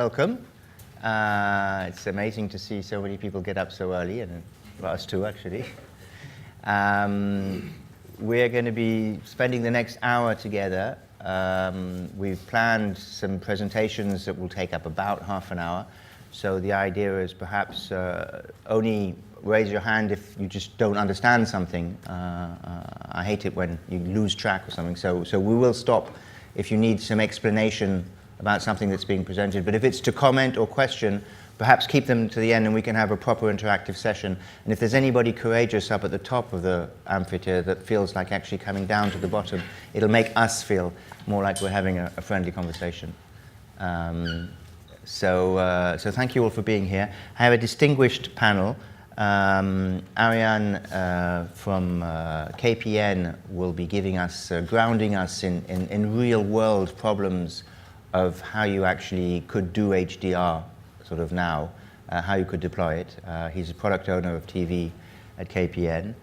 welcome. It's amazing to see so many people get up so early, and well, us too, actually. We're going to be spending the next hour together. We've planned some presentations that will take up about half an hour. So the idea is perhaps only raise your hand if you just don't understand something. I hate it when you lose track or something. So we will stop if you need some explanation about something that's being presented. But if it's to comment or question, perhaps keep them to the end and we can have a proper interactive session. And if there's anybody courageous up at the top of the amphitheater that feels like actually coming down to the bottom, it'll make us feel more like we're having a friendly conversation. So thank you all for being here. I have a distinguished panel. Arian from KPN will be giving us, grounding us in real world problems of how you actually could do HDR sort of now, how you could deploy it. He's a product owner of TV at KPN.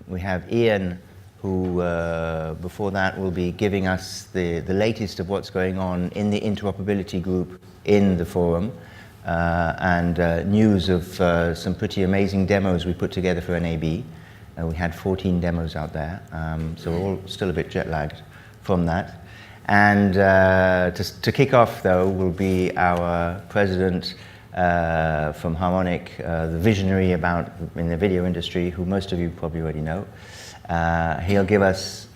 We have Ian, who before that will be giving us the latest of what's going on in the interoperability group in the forum. And news of some pretty amazing demos we put together for NAB. We had 14 demos out there, so we're all still a bit jet-lagged from that. And to kick off, though, will be our president from Harmonic, the visionary in the video industry, who most of you probably already know. He'll give us,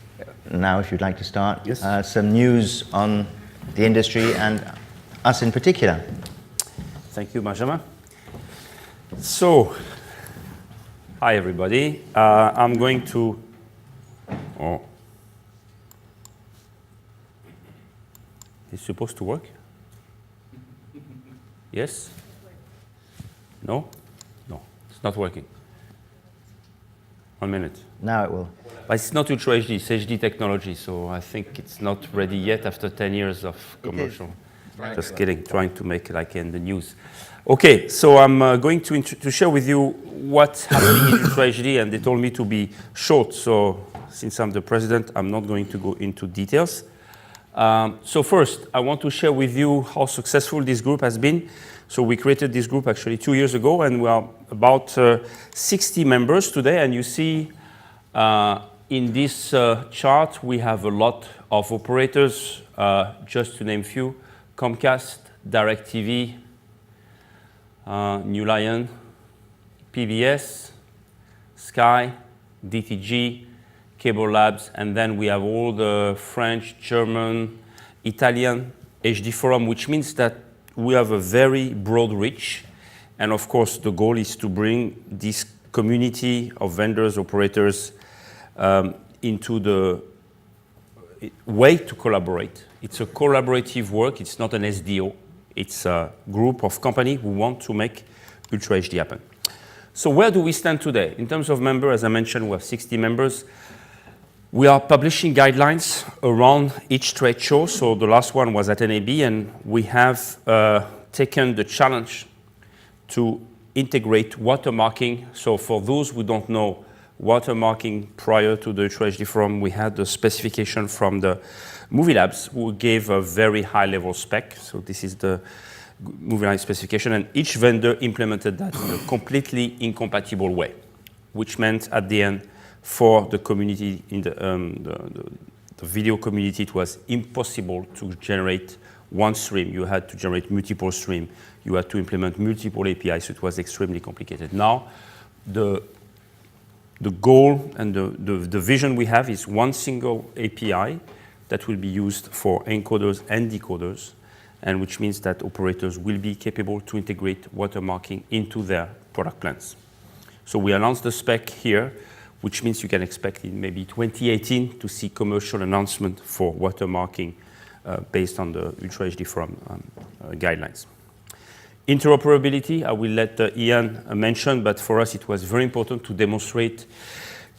now if you'd like to start, yes, some news on the industry and us in particular. Thank you, Benjamin. So, hi everybody. I'm going to. It's supposed to work? Yes? No? No, it's not working. 1 minute. Now it will. But it's not Ultra HD, it's HD technology, so I think it's not ready yet after 10 years of commercial. Just kidding, trying to make it like in the news. Okay, so I'm going to share with you what's happening in Ultra HD, and they told me to be short, so since I'm the president, I'm not going to go into details. So first, I want to share with you how successful this group has been. So we created this group actually 2 years ago, and we are about 60 members today, and you see in this chart, we have a lot of operators, just to name few. Comcast, DirecTV, New Lion, PBS, Sky, DTG, Cable Labs, and then we have all the French, German, Italian HD forum, which means that we have a very broad reach. And of course, the goal is to bring this community of vendors, operators, into the way to collaborate. It's a collaborative work. It's not an SDO. It's a group of companies who want to make Ultra HD happen. So where do we stand today? In terms of members, as I mentioned, we have 60 members. We are publishing guidelines around each trade show. So the last one was at NAB, and we have taken the challenge to integrate watermarking. So for those who don't know, watermarking prior to the Ultra HD Forum, we had the specification from the Movie Labs, who gave a very high-level spec. So this is the Movie Lab specification, and each vendor implemented that in a completely incompatible way, which meant at the end, for the community, in the video community, it was impossible to generate one stream. You had to generate multiple streams. You had to implement multiple APIs, so it was extremely complicated. Now, the goal and the vision we have is one single API that will be used for encoders and decoders, and which means that operators will be capable to integrate watermarking into their product plans. So we announced the spec here, which means you can expect in maybe 2018 to see commercial announcement for watermarking based on the Ultra HD Forum guidelines. Interoperability, I will let Ian mention, but for us it was very important to demonstrate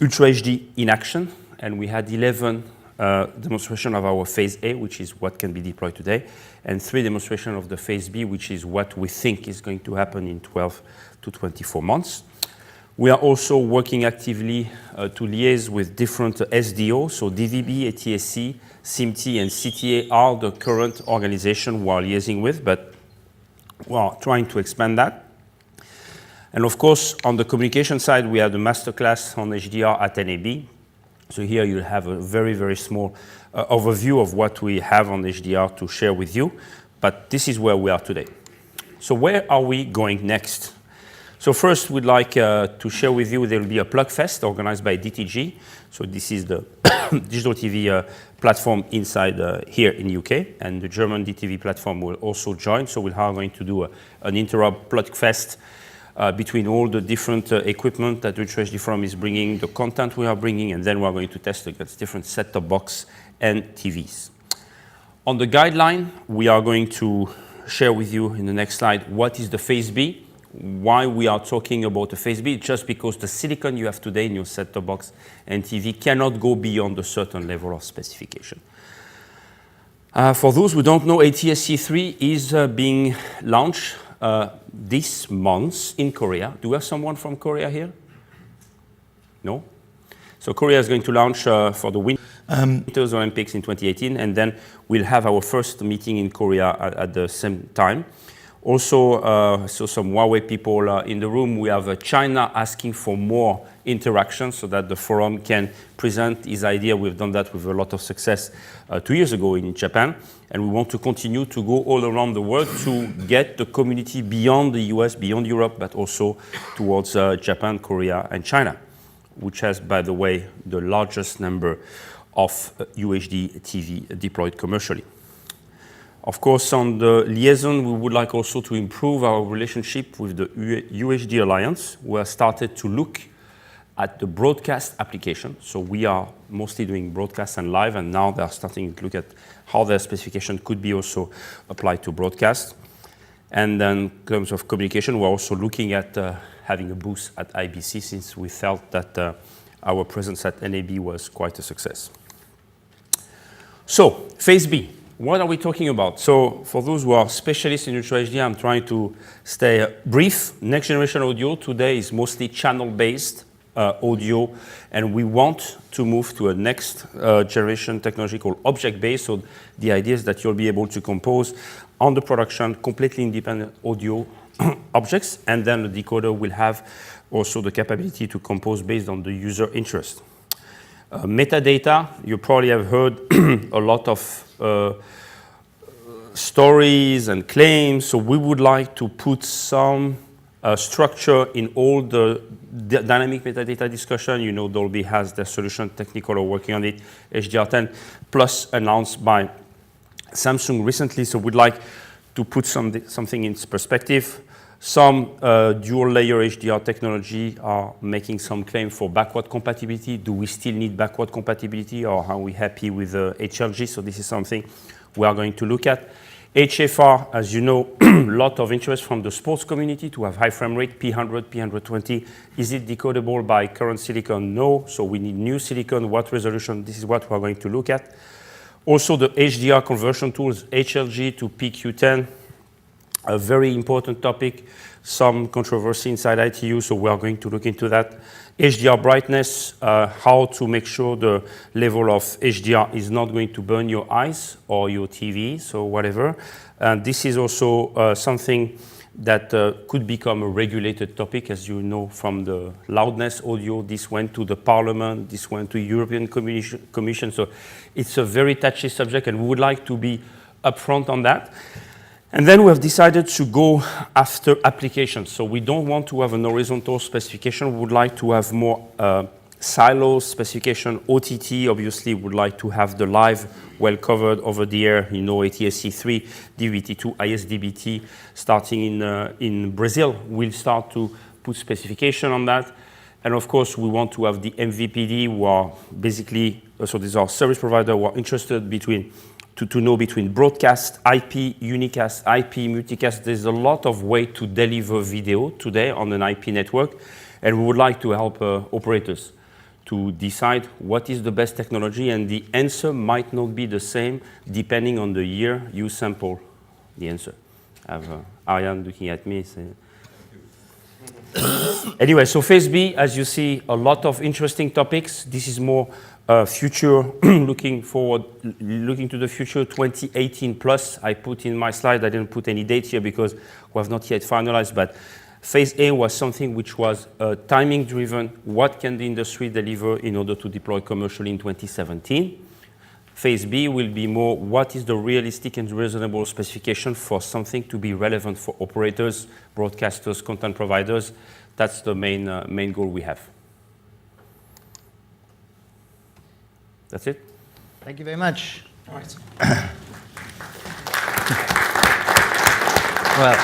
Ultra HD in action, and we had 11 demonstration of our phase A, which is what can be deployed today, and 3 demonstrations of the phase B, which is what we think is going to happen in 12 to 24 months. We are also working actively to liaise with different SDO, so DVB, ATSC, SIMT, and CTA are the current organization we are liaising with, but we are trying to expand that. And of course, on the communication side, we have the masterclass on HDR at NAB. So here you have a very, very small overview of what we have on HDR to share with you, but this is where we are today. So where are we going next? So first, we'd like to share with you, there will be a Plug Fest organized by DTG. So this is the digital TV platform inside here in UK, and the German DTV platform will also join. So we are going to do an Interop Plug Fest between all the different equipment that the UHD Forum is bringing, the content we are bringing, and then we are going to test against different set-top box and TVs. On the guideline, we are going to share with you in the next slide what is the Phase B. Why we are talking about the Phase B, just because the silicon you have today in your set-top box and TV cannot go beyond a certain level of specification. For those who don't know, ATSC3 is being launched this month in Korea. Do we have someone from Korea here? No? So Korea is going to launch for the Winter Olympics in 2018, and then we'll have our first meeting in Korea at the same time. Also, so some Huawei people in the room. We have China asking for more interaction so that the forum can present his idea. We've done that with a lot of success 2 years ago in Japan. And we want to continue to go all around the world to get the community beyond the US, beyond Europe, but also towards Japan, Korea, and China, which has, by the way, the largest number of UHD TV deployed commercially. Of course, on the liaison, we would like also to improve our relationship with the UHD Alliance. We have started to look at the broadcast application. So we are mostly doing broadcast and live, and now they're starting to look at how their specification could be also applied to broadcast. And then in terms of communication, we're also looking at having a booth at IBC, since we felt that our presence at NAB was quite a success. So, Phase B. What are we talking about? So for those who are specialists in Ultra HD, I'm trying to stay brief. Next generation audio today is mostly channel-based audio, and we want to move to a next generation technology called object-based. So the idea is that you'll be able to compose on the production completely independent audio objects, and then the decoder will have also the capability to compose based on the user interest. Metadata, you probably have heard a lot of stories and claims, so we would like to put some structure in all the dynamic metadata discussion. You know, Dolby has their solution, Technicolor are working on it, HDR10 Plus announced by Samsung recently, so we'd like to put something in perspective. Some dual layer HDR technology are making some claim for backward compatibility. Do we still need backward compatibility, or are we happy with HLG? So this is something we are going to look at. HFR, as you know, a lot of interest from the sports community to have high frame rate, P100, P120. Is it decodable by current silicon? No, so we need new silicon. What resolution? This is what we're going to look at. Also the HDR conversion tools, HLG to PQ10. A very important topic, some controversy inside ITU, so we are going to look into that. HDR brightness, how to make sure the level of HDR is not going to burn your eyes or your TV, so whatever. And this is also something that could become a regulated topic, as you know from the loudness audio. This went to the Parliament, this went to European Commission, so it's a very touchy subject, and we would like to be upfront on that. And then we have decided to go after applications. So we don't want to have an horizontal specification. We would like to have more silo specification. OTT, obviously, would like to have the live well covered over the air. You know, ATSC3, DVT2, ISDBT, starting in Brazil. We'll start to put specification on that. And of course, we want to have the MVPD, who are basically, so these are service providers who are interested to know between broadcast, IP, unicast, IP, multicast. There's a lot of way to deliver video today on an IP network, and we would like to help operators to decide what is the best technology, and the answer might not be the same depending on the year you sample the answer. I have Arian looking at me saying, Anyway, so phase B, as you see, a lot of interesting topics. This is more future, looking to the future, 2018 plus. I put in my slide, I didn't put any dates here because we have not yet finalized, but phase A was something which was timing driven. What can the industry deliver in order to deploy commercially in 2017? Phase B will be more, what is the realistic and reasonable specification for something to be relevant for operators, broadcasters, content providers. That's the main goal we have. That's it. Thank you very much. All right. Well,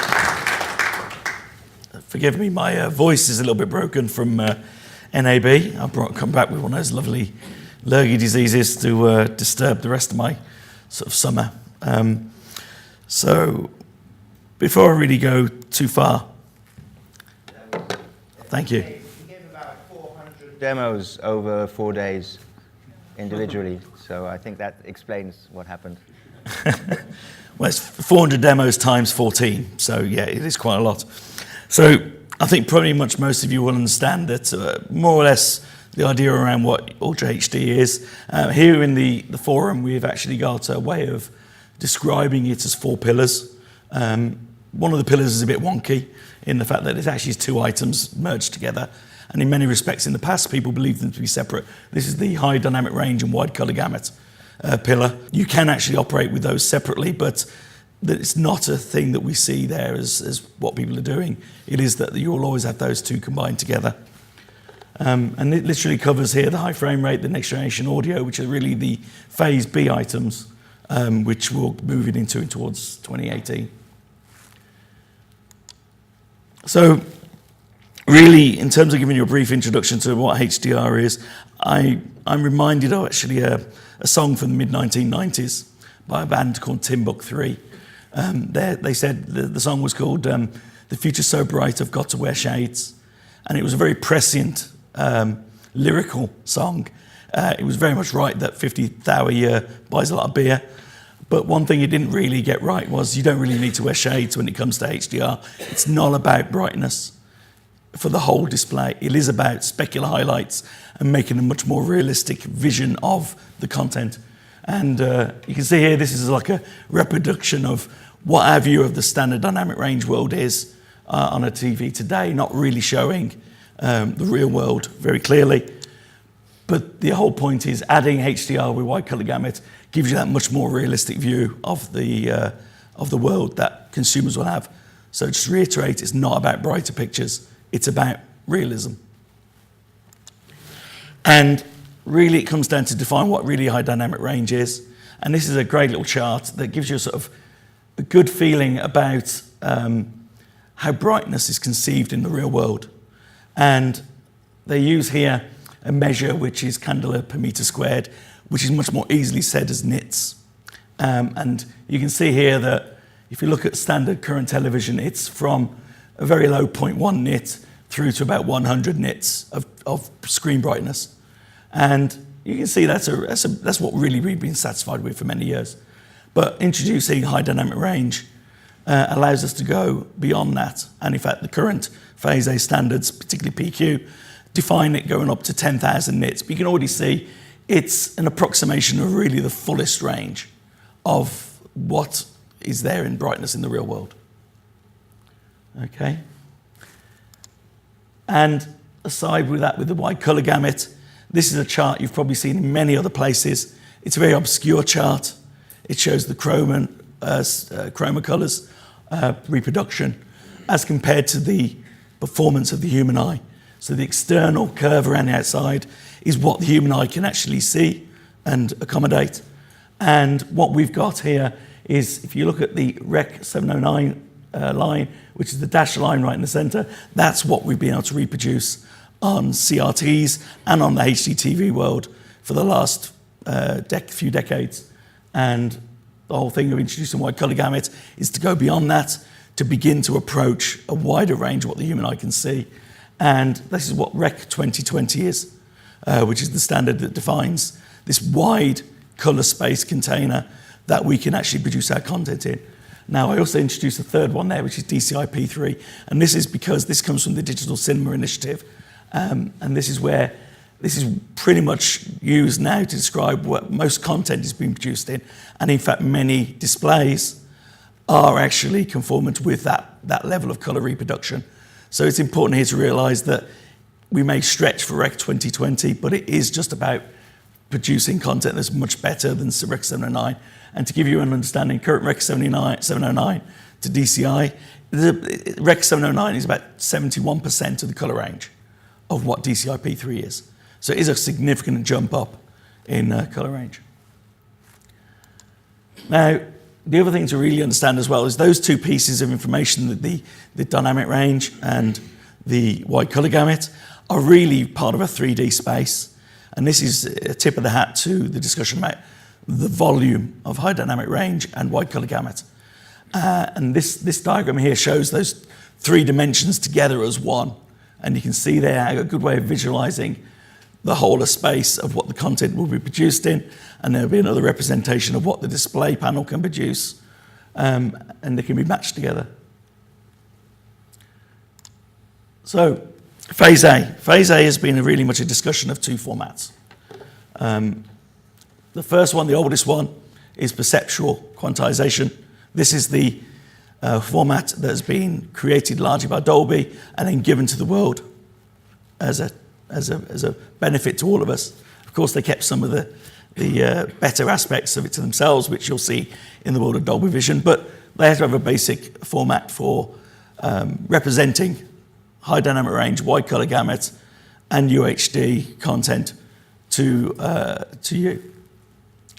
forgive me, my voice is a little bit broken from NAB. I've come back with one of those lovely lurgy diseases to disturb the rest of my sort of summer. So before I really go too far, thank you. we gave about 400 demos over 4 days individually, so I think that explains what happened. Well, it's 400 demos times 14, so yeah, it is quite a lot. So I think probably most of you will understand that more or less the idea around what Ultra HD is. Here in the forum, we've actually got a way of describing it as 4 pillars. One of the pillars is a bit wonky in the fact that it's actually 2 items merged together. And in many respects in the past, people believed them to be separate. This is the high dynamic range and wide color gamut pillar. You can actually operate with those separately, but it's not a thing that we see there as what people are doing. It is that you will always have those 2 combined together. And it literally covers here the high frame rate, the next generation audio, which are really the phase B items, which we'll move it into towards 2018. So really, in terms of giving you a brief introduction to what HDR is, I'm reminded of actually a song from the mid-1990s by a band called Timbuk 3. They said the song was called The Future's So Bright I've Got to Wear Shades. And it was a very prescient lyrical song. It was very much right that 50th hour year buys a lot of beer. But one thing it didn't really get right was you don't really need to wear shades when it comes to HDR. It's not about brightness for the whole display. It is about specular highlights and making a much more realistic vision of the content. And you can see here, this is like a reproduction of what our view of the standard dynamic range world is on a TV today, not really showing the real world very clearly. But the whole point is adding HDR with wide color gamut gives you that much more realistic view of the world that consumers will have. So just to reiterate, it's not about brighter pictures, it's about realism. And really it comes down to define what really high dynamic range is. And this is a great little chart that gives you a sort of a good feeling about how brightness is conceived in the real world. And they use here a measure which is candela per meter squared, which is much more easily said as nits. And you can see here that if you look at standard current television, it's from a very low 0.1 nit through to about 100 nits of screen brightness. And you can see that's what really we've been satisfied with for many years. But introducing high dynamic range allows us to go beyond that. And in fact, the current phase A standards, particularly PQ, define it going up to 10,000 nits. But you can already see it's an approximation of really the fullest range of what is there in brightness in the real world. Okay. And aside with that, with the wide color gamut, this is a chart you've probably seen in many other places. It's a very obscure chart. It shows the chroma colors reproduction as compared to the performance of the human eye. So the external curve around the outside is what the human eye can actually see and accommodate. And what we've got here is, if you look at the Rec 709 line, which is the dashed line right in the center, that's what we've been able to reproduce on CRTs and on the HDTV world for the last few decades. And the whole thing of introducing wide color gamut is to go beyond that, to begin to approach a wider range of what the human eye can see. And this is what Rec 2020 is, which is the standard that defines this wide color space container that we can actually produce our content in. Now, I also introduced a third one there, which is DCI-P3, and this is because this comes from the Digital Cinema Initiative, and this is pretty much used now to describe what most content is being produced in, and in fact, many displays are actually conformant with that level of colour reproduction. So it's important here to realise that we may stretch for Rec 2020, but it is just about producing content that's much better than Rec 709. And to give you an understanding, current Rec 709 to DCI, the Rec 709 is about 71% of the colour range of what DCI-P3 is. So it is a significant jump up in colour range. Now, the other thing to really understand as well is those two pieces of information, the dynamic range and the wide colour gamut, are really part of a 3D space. And this is a tip of the hat to the discussion about the volume of high dynamic range and wide colour gamut. And this diagram here shows those three dimensions together as one. And you can see there a good way of visualising the whole of space of what the content will be produced in, and there'll be another representation of what the display panel can produce, and they can be matched together. So, Phase A. Phase A has been really much a discussion of two formats. The first one, the oldest one, is perceptual quantization. This is the format that has been created largely by Dolby and then given to the world as a benefit to all of us. Of course, they kept some of the better aspects of it to themselves, which you'll see in the world of Dolby Vision, but they have to have a basic format for representing high dynamic range, wide color gamut, and UHD content to you.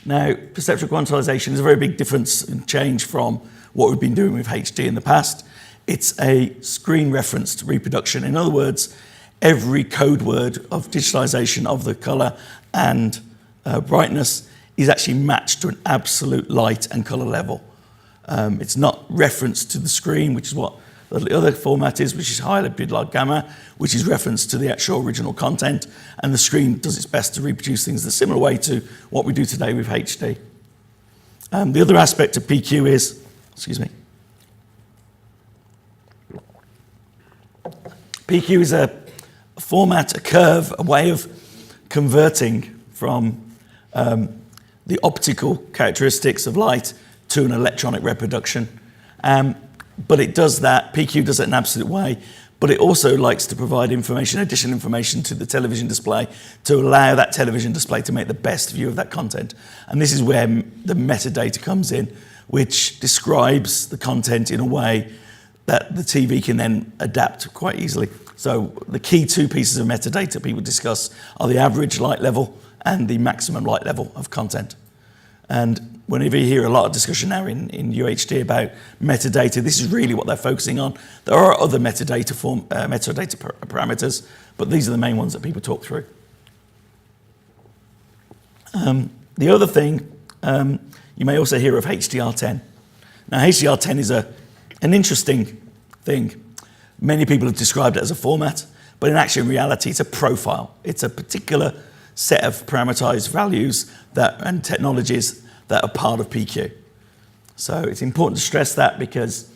Now, perceptual quantization is a very big difference and change from what we've been doing with HD in the past. It's a screen referenced reproduction. In other words, every code word of digitalization of the color and brightness is actually matched to an absolute light and color level. It's not referenced to the screen, which is what the other format is, which is high bid like gamma, which is referenced to the actual original content, and the screen does its best to reproduce things the similar way to what we do today with HD. The other aspect of PQ is, PQ is a format, a curve, a way of converting from the optical characteristics of light to an electronic reproduction. But it does that, PQ does it in an absolute way, but it also likes to provide information, additional information to the television display to allow that television display to make the best view of that content. And this is where the metadata comes in, which describes the content in a way that the TV can then adapt quite easily. So the key two pieces of metadata people discuss are the average light level and the maximum light level of content. And whenever you hear a lot of discussion now in UHD about metadata, this is really what they're focusing on. There are other metadata parameters, but these are the main ones that people talk through. The other thing, you may also hear of HDR10. Now, HDR10 is an interesting thing. Many people have described it as a format, but in actual reality, it's a profile. It's a particular set of parameterized values and technologies that are part of PQ. So it's important to stress that because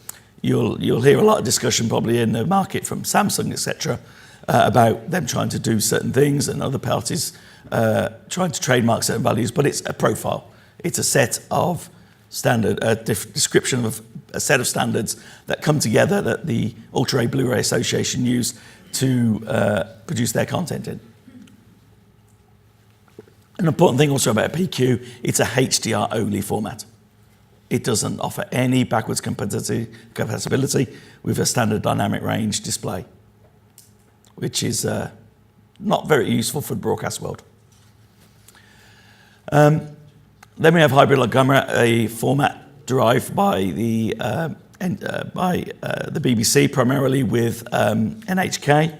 you'll hear a lot of discussion probably in the market from Samsung, etc., about them trying to do certain things and other parties trying to trademark certain values, but it's a profile. It's a set of standard, description of a set of standards that come together that the Ultra-A Blu-ray Association use to produce their content in. An important thing also about PQ, it's a HDR-only format. It doesn't offer any backwards compatibility with a standard dynamic range display, which is not very useful for the broadcast world. Then we have hybrid like gamma, a format derived by the BBC, primarily with NHK.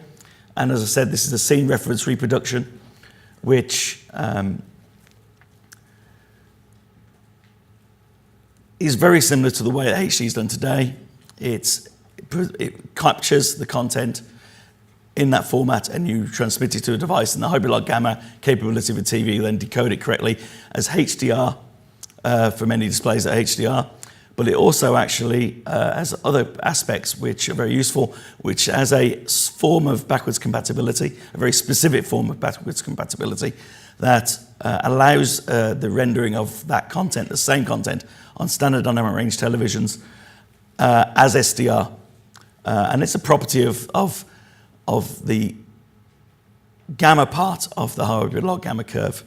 And as I said, this is a scene reference reproduction, which is very similar to the way that HD is done today. It captures the content in that format and you transmit it to a device, and the hybrid light gamma capability of a TV then decode it correctly as HDR for many displays at HDR, but it also actually has other aspects which are very useful, which has a form of backwards compatibility, a very specific form of backwards compatibility that allows the rendering of that content, the same content, on standard dynamic range televisions as SDR. And it's a property of the gamma part of the hybrid log gamma curve.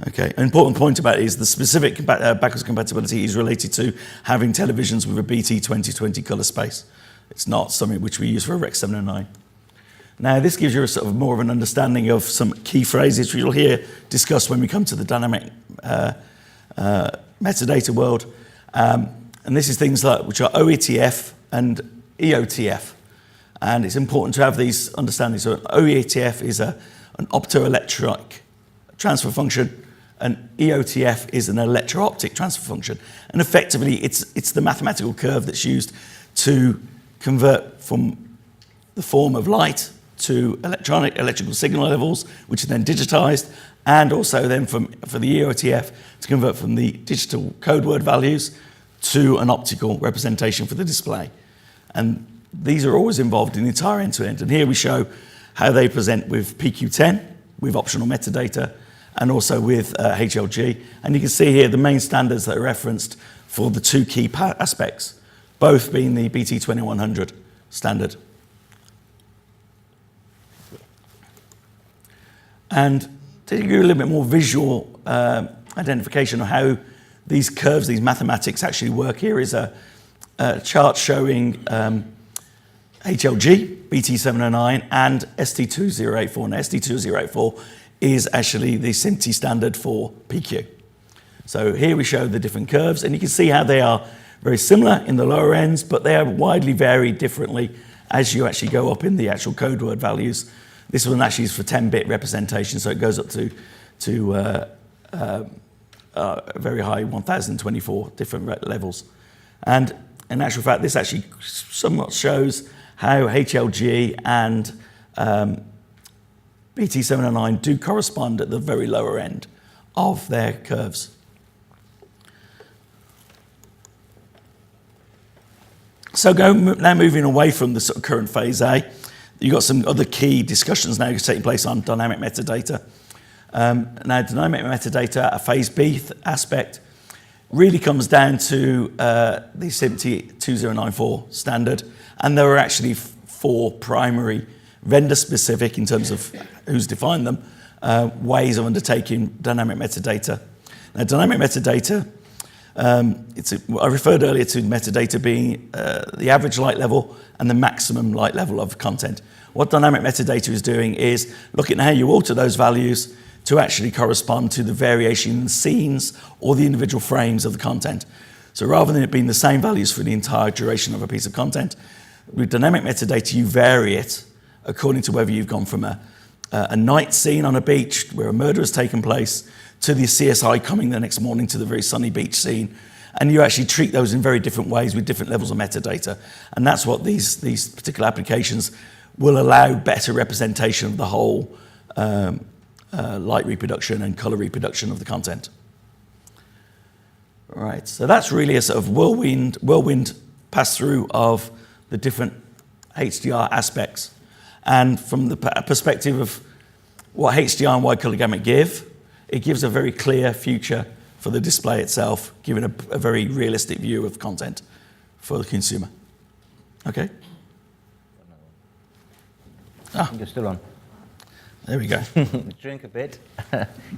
Okay, an important point about it is the specific backwards compatibility is related to having televisions with a BT 2020 colour space. It's not something which we use for a Rec 709. Now, this gives you a sort of more of an understanding of some key phrases which you'll hear discussed when we come to the dynamic metadata world. And this is things like which are OETF and EOTF. And it's important to have these understandings. So OETF is an optoelectronic transfer function, and EOTF is an electro-optic transfer function. And effectively, it's the mathematical curve that's used to convert from the form of light to electrical signal levels, which are then digitized, and also then for the EOTF to convert from the digital code word values to an optical representation for the display. And these are always involved in the entire end-to-end. And here we show how they present with PQ10, with optional metadata, and also with HLG. And you can see here the main standards that are referenced for the two key aspects, both being the BT2100 standard. And to give you a little bit more visual identification of how these curves, these mathematics actually work, here is a chart showing HLG, BT709, and ST2084. And ST2084 is actually the SMPTE standard for PQ. So here we show the different curves, and you can see how they are very similar in the lower ends, but they are widely varied differently as you actually go up in the actual code word values. This one actually is for 10-bit representation, so it goes up to a very high 1024 different levels. And in actual fact, this actually somewhat shows how HLG and BT709 do correspond at the very lower end of their curves. So now moving away from the sort of current phase A, you've got some other key discussions now taking place on dynamic metadata. Now, dynamic metadata, a phase B aspect, really comes down to the SMPTE 2094 standard, and there are actually four primary vendor-specific, in terms of who's defined them, ways of undertaking dynamic metadata. Now, dynamic metadata, I referred earlier to metadata being the average light level and the maximum light level of content. What dynamic metadata is doing is looking at how you alter those values to actually correspond to the variation in the scenes or the individual frames of the content. So rather than it being the same values for the entire duration of a piece of content, with dynamic metadata, you vary it according to whether you've gone from a night scene on a beach where a murder has taken place to the CSI coming the next morning to the very sunny beach scene. And you actually treat those in very different ways with different levels of metadata. And that's what these particular applications will allow better representation of the whole light reproduction and color reproduction of the content. Right, so that's really a sort of whirlwind pass-through of the different HDR aspects. And from the perspective of what HDR and wide color gamut give, it gives a very clear future for the display itself, giving a very realistic view of content for the consumer. Okay? You're still on. There we go. Drink a bit,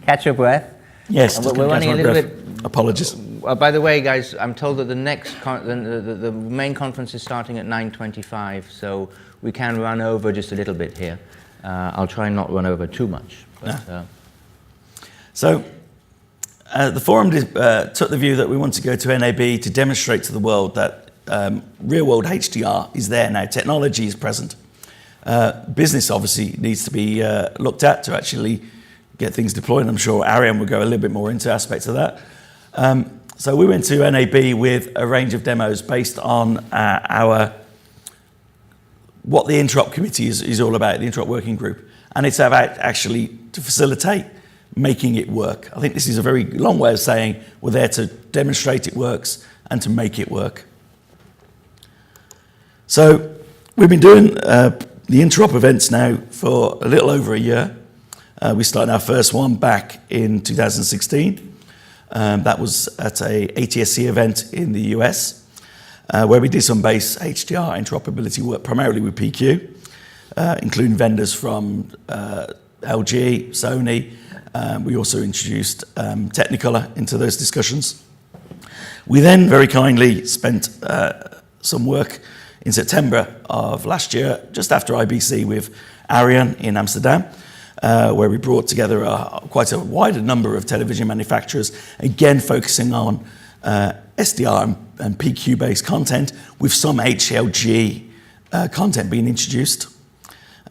catch your breath. Yes, we're running a little bit. Apologies. By the way, guys, I'm told that the next the main conference is starting at 9:25, so we can run over just a little bit here. I'll try and not run over too much. But, So the forum took the view that we want to go to NAB to demonstrate to the world that real-world HDR is there now. Technology is present. Business obviously needs to be looked at to actually get things deployed. I'm sure Arian will go a little bit more into aspects of that. So we went to NAB with a range of demos based on what the Interop committee is all about, the Interop working group. And it's about actually to facilitate making it work. I think this is a very long way of saying we're there to demonstrate it works and to make it work. So we've been doing the Interop events now for a little over a year. We started our first one back in 2016. That was at a ATSC event in the US, where we did some base HDR interoperability work, primarily with PQ, including vendors from LG, Sony. We also introduced Technicolor into those discussions. We then very kindly spent some work in September of last year, just after IBC, with Arian in Amsterdam, where we brought together quite a wider number of television manufacturers, again focusing on SDR and PQ-based content, with some HLG content being introduced.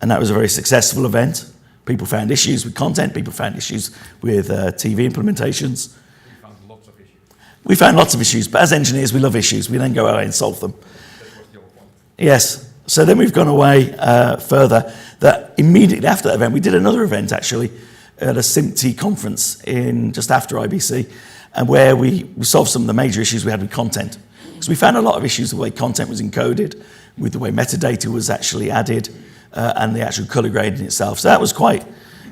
And that was a very successful event. People found issues with content, people found issues with TV implementations. We found lots of issues. We found lots of issues, but as engineers, we love issues. We then go away and solve them. That was your point. Yes. So then we've gone away further, that immediately after that event, we did another event actually at a SIMT conference in just after IBC, and where we solved some of the major issues we had with content. Because we found a lot of issues with the way content was encoded, with the way metadata was actually added, and the actual color grading itself. So that was quite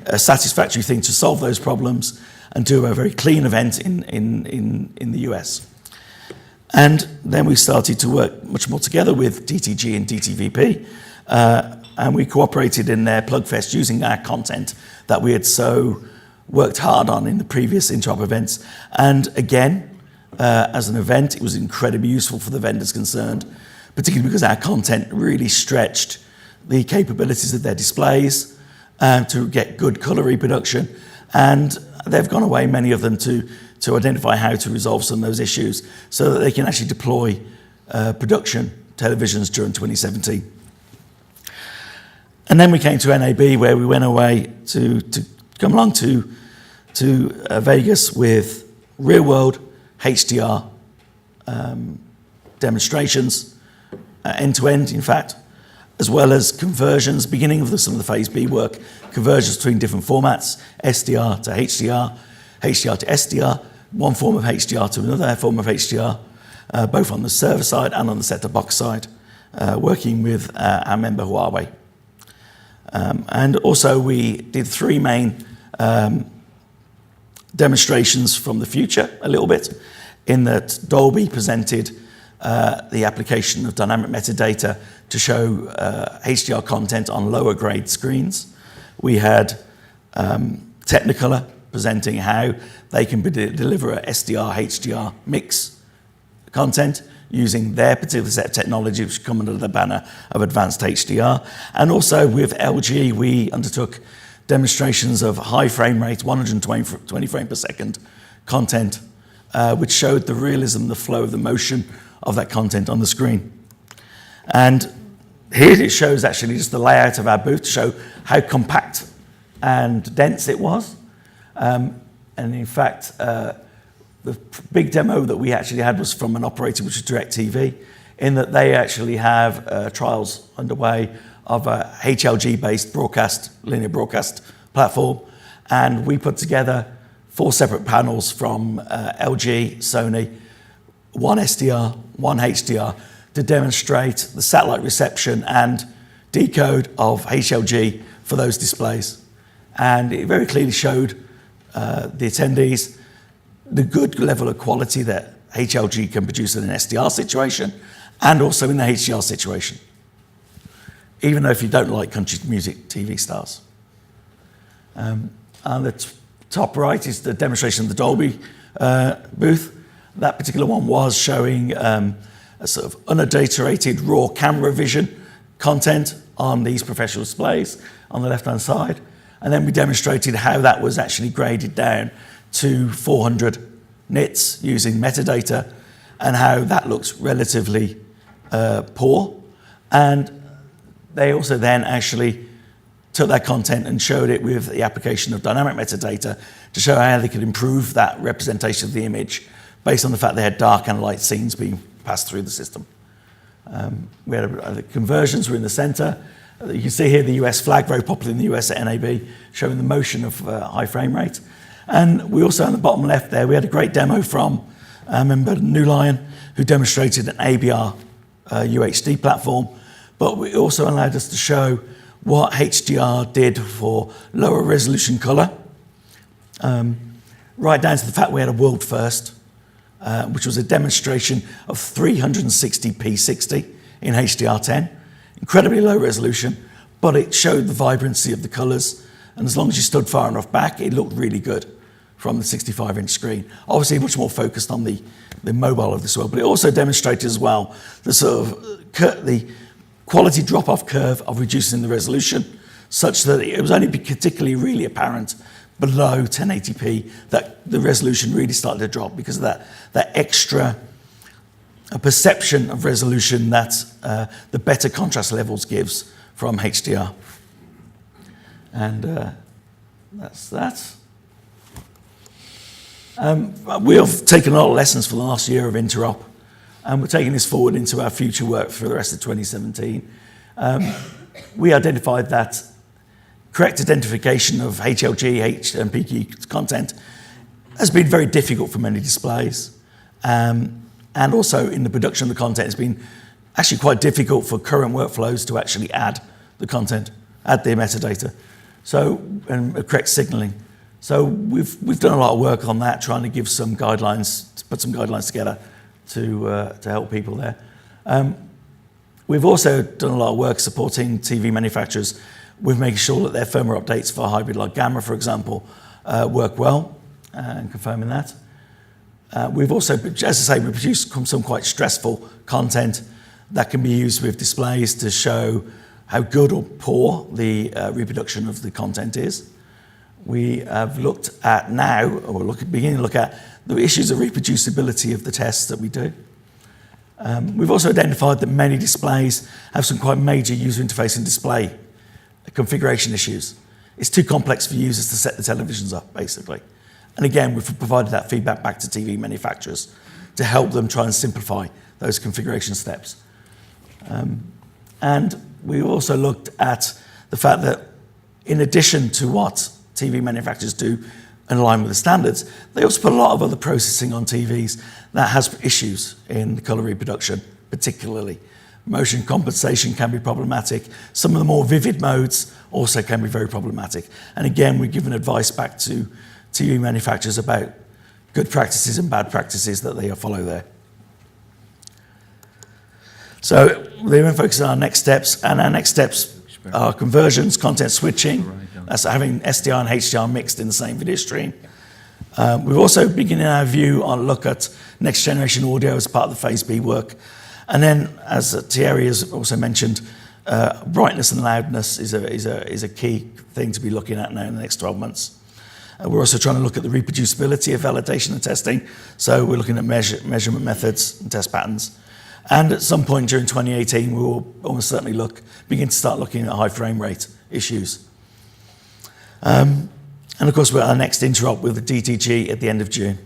a satisfactory thing to solve those problems and do a very clean event in the US. And then we started to work much more together with DTG and DTVP, and we cooperated in their Plugfest using our content that we had so worked hard on in the previous Interop events. And again, as an event, it was incredibly useful for the vendors concerned, particularly because our content really stretched the capabilities of their displays to get good color reproduction. And they've gone away, many of them, to identify how to resolve some of those issues so that they can actually deploy production televisions during 2017. And then we came to NAB, where we went away to come along to Vegas with real-world HDR demonstrations, end-to-end, in fact, as well as conversions, beginning of some of the Phase B work, conversions between different formats, SDR to HDR, HDR to SDR, one form of HDR to another form of HDR, both on the server side and on the set-top box side, working with our member Huawei. And also we did three main demonstrations from the future, a little bit, in that Dolby presented the application of dynamic metadata to show HDR content on lower grade screens. We had Technicolor presenting how they can deliver a SDR HDR mix content using their particular set of technology, which come under the banner of advanced HDR. And also with LG, we undertook demonstrations of high frame rate, 120 frames per second content, which showed the realism, the flow of the motion of that content on the screen. And here it shows actually just the layout of our booth to show how compact and dense it was. And in fact, the big demo that we actually had was from an operator, which was DirecTV, in that they actually have trials underway of a HLG-based linear broadcast platform. And we put together 4 separate panels from LG, Sony, one SDR, one HDR, to demonstrate the satellite reception and decode of HLG for those displays. And it very clearly showed the attendees the good level of quality that HLG can produce in an SDR situation and also in the HDR situation, even though if you don't like country music TV stars. On the top right is the demonstration of the Dolby booth. That particular one was showing a sort of unadulterated raw camera vision content on these professional displays on the left-hand side. And then we demonstrated how that was actually graded down to 400 nits using metadata and how that looks relatively poor. And they also then actually took that content and showed it with the application of dynamic metadata to show how they could improve that representation of the image based on the fact they had dark and light scenes being passed through the system. We had the conversions were in the center, You can see here the US flag, very popular in the US at NAB, showing the motion of high frame rate. And we also, on the bottom left there, we had a great demo from a member, New Lion, who demonstrated an ABR UHD platform, but it also allowed us to show what HDR did for lower resolution color, right down to the fact we had a world first, which was a demonstration of 360p 60 in HDR10. Incredibly low resolution, but it showed the vibrancy of the colors, and as long as you stood far enough back, it looked really good from the 65-inch screen. Obviously much more focused on the mobile of this world, but it also demonstrated as well the sort of the quality drop-off curve of reducing the resolution, such that it was only particularly really apparent below 1080p that the resolution really started to drop because of that extra perception of resolution that the better contrast levels gives from HDR. And that's that. We have taken a lot of lessons for the last year of Interop, and we're taking this forward into our future work for the rest of 2017. We identified that correct identification of HLG, and PQ content has been very difficult for many displays. And also in the production of the content, it's been actually quite difficult for current workflows to actually add the content, add the metadata, and correct signaling. So we've done a lot of work on that, trying to give some guidelines, to put some guidelines together to help people there. We've also done a lot of work supporting TV manufacturers with making sure that their firmware updates for hybrid like Gamma, for example, work well, and confirming that. We've also, as I say, we produce some quite stressful content that can be used with displays to show how good or poor the reproduction of the content is. We have looked at now, or beginning to look at the issues of reproducibility of the tests that we do. We've also identified that many displays have some quite major user interface and display configuration issues. It's too complex for users to set the televisions up, basically. And again, we've provided that feedback back to TV manufacturers to help them try and simplify those configuration steps. And we also looked at the fact that in addition to what TV manufacturers do in line with the standards, they also put a lot of other processing on TVs that has issues in the color reproduction, particularly. Motion compensation can be problematic. Some of the more vivid modes also can be very problematic. And again, we've given advice back to TV manufacturers about good practices and bad practices that they follow there. So we're going to focus on our next steps, and our next steps are conversions, content switching. That's having SDR and HDR mixed in the same video stream. We've also begun our view on look at next generation audio as part of the Phase B work. And then, as Thierry has also mentioned, brightness and loudness is a key thing to be looking at now in the next 12 months. We're also trying to look at the reproducibility of validation and testing. So we're looking at measurement methods and test patterns. And at some point during 2018, we will almost certainly begin to start looking at high frame rate issues. And of course, we're at our next Interop with the DTG at the end of June.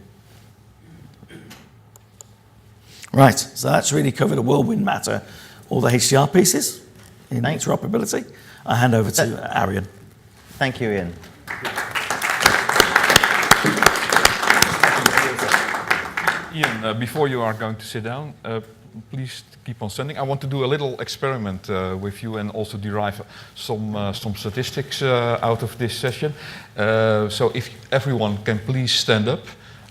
Right, so that's really covered a whirlwind matter, all the HDR pieces in interoperability. I'll hand over to Arian. Thank you, Ian. Ian, before you are going to sit down, please keep on standing. I want to do a little experiment with you and also derive some statistics out of this session. So if everyone can please stand up,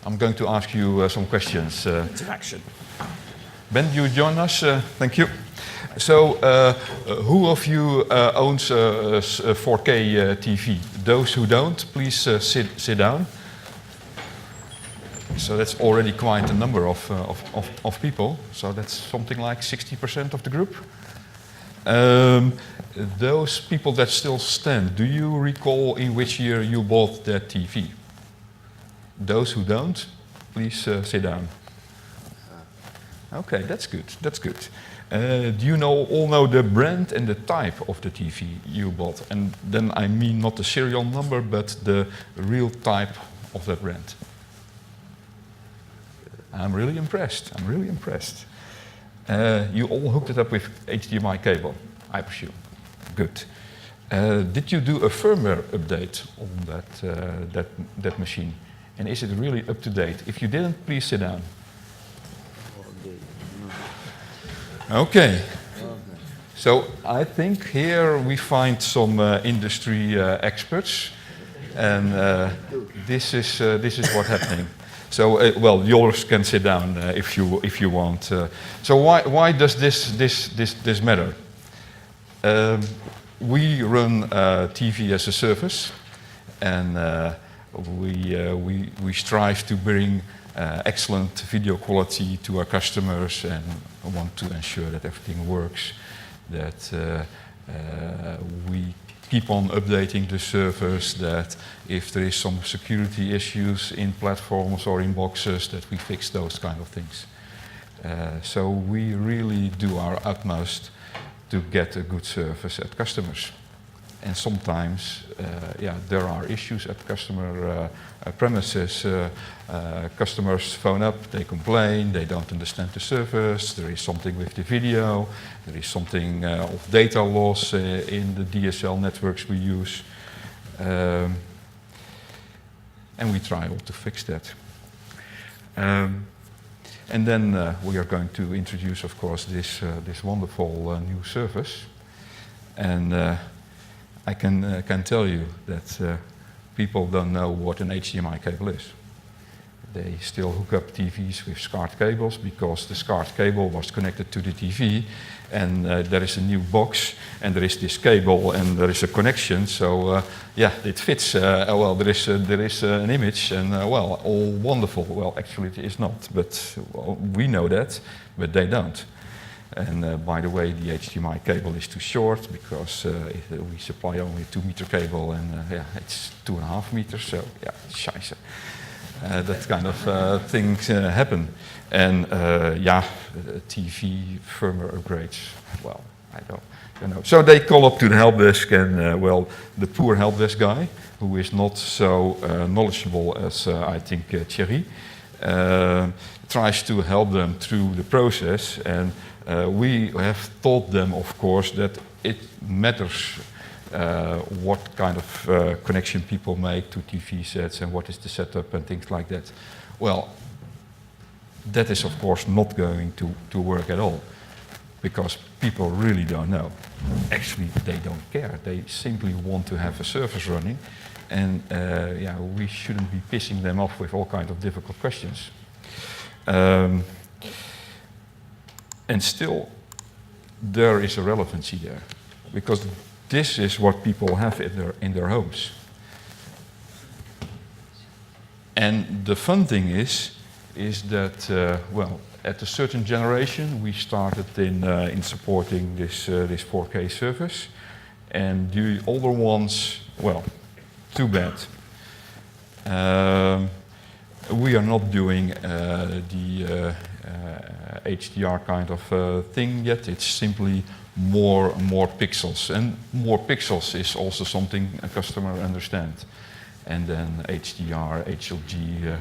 I'm going to ask you some questions. Interaction. Ben, you join us? Thank you. So, who of you owns a 4K TV? Those who don't, please sit down. So that's already quite a number of people. So that's something like 60% of the group. Those people that still stand, do you recall in which year you bought that TV? Those who don't, please sit down. Okay, that's good. That's good. Do you all know the brand and the type of the TV you bought? And then I mean not the serial number, but the real type of that brand. I'm really impressed. I'm really impressed. You all hooked it up with HDMI cable, I presume. Good. Did you do a firmware update on that machine? And is it really up to date? If you didn't, please sit down. Okay. So I think here we find some industry experts, and this is what's happening. So well, yours can sit down if you want. So why does this matter? We run TV as a service, and we strive to bring excellent video quality to our customers, and want to ensure that everything works. That we keep on updating the servers, that if there is some security issues in platforms or in boxes, that we fix those kind of things. So we really do our utmost to get a good service at customers. And sometimes, there are issues at customer premises. Customers phone up, they complain, they don't understand the service, there is something with the video, there is something of data loss in the DSL networks we use. And we try all to fix that. And then we are going to introduce, of course, this wonderful new service. And I can tell you that people don't know what an HDMI cable is. They still hook up TVs with SCART cables because the SCART cable was connected to the TV, and there is a new box, and there is this cable, and there is a connection. So it fits. Well, there is an image, and well, all wonderful. Well, actually, it is not, but we know that, but they don't. And by the way, the HDMI cable is too short because we supply only a 2-meter cable, and it's 2.5 meters. So scheisse. That kind of things happen. And TV firmware upgrades. Well, I don't know. So they call up to the help desk, and well, the poor help desk guy, who is not so knowledgeable as I think Thierry, tries to help them through the process. And we have taught them, of course, that it matters what kind of connection people make to TV sets and what is the setup and things like that. Well, that is, of course, not going to work at all, because people really don't know. Actually, they don't care. They simply want to have a service running, and we shouldn't be pissing them off with all kinds of difficult questions. And still, there is a relevancy there, because this is what people have in their homes. And the fun thing is that, well, at a certain generation, we started in supporting this 4K service, and the older ones, well, too bad. We are not doing the HDR kind of thing yet. It's simply more pixels, and more pixels is also something a customer understands. And then HDR, HLG.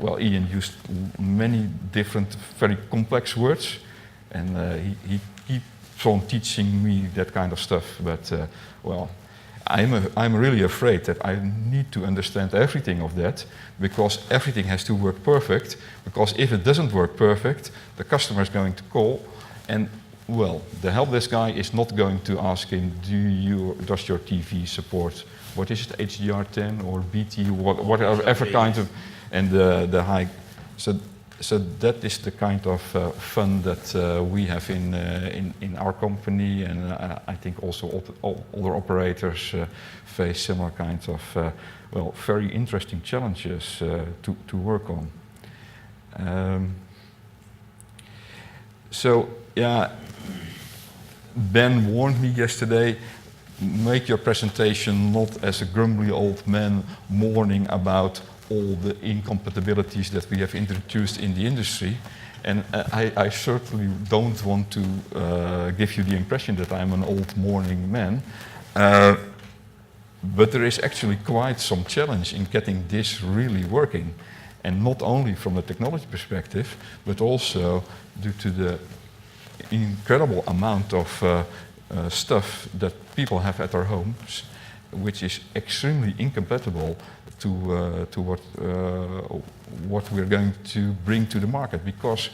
Well, Ian used many different, very complex words, and he keeps on teaching me that kind of stuff. But well, I'm really afraid that I need to understand everything of that, because everything has to work perfect. Because if it doesn't work perfect, the customer is going to call, and well, the help desk guy is not going to ask him, does your TV support, what is it, HDR10 or BT, whatever kind of, and the high. So that is the kind of fun that we have in our company, and I think also other operators face similar kinds of well, very interesting challenges to work on. So yeah, Ben warned me yesterday, make your presentation not as a grumbly old man mourning about all the incompatibilities that we have introduced in the industry. And I certainly don't want to give you the impression that I'm an old mourning man. But there is actually quite some challenge in getting this really working. And not only from a technology perspective, but also due to the incredible amount of stuff that people have at their homes, which is extremely incompatible to what we're going to bring to the market, because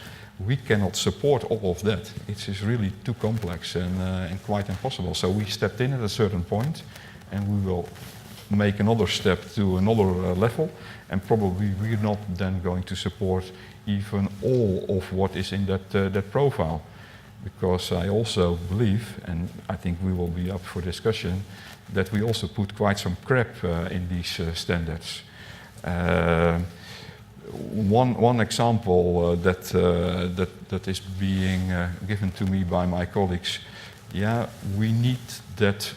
we cannot support all of that. It is really too complex and quite impossible. So we stepped in at a certain point, and we will make another step to another level, and probably we're not then going to support even all of what is in that profile. Because I also believe, and I think we will be up for discussion, that we also put quite some crap in these standards. One example that is being given to me by my colleagues, yeah, we need that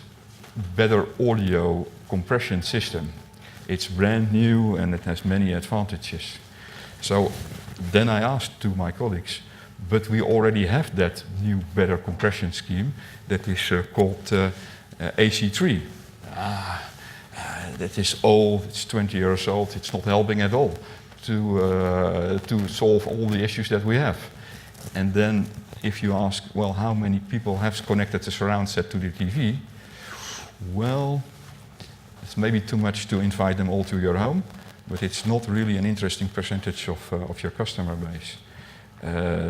better audio compression system. It's brand new and it has many advantages. So then I asked to my colleagues, but we already have that new better compression scheme that is called AC3. That is old, it's 20 years old, it's not helping at all to solve all the issues that we have. And then if you ask, well, how many people have connected the surround set to the TV? Well, it's maybe too much to invite them all to your home, but it's not really an interesting percentage of your customer base.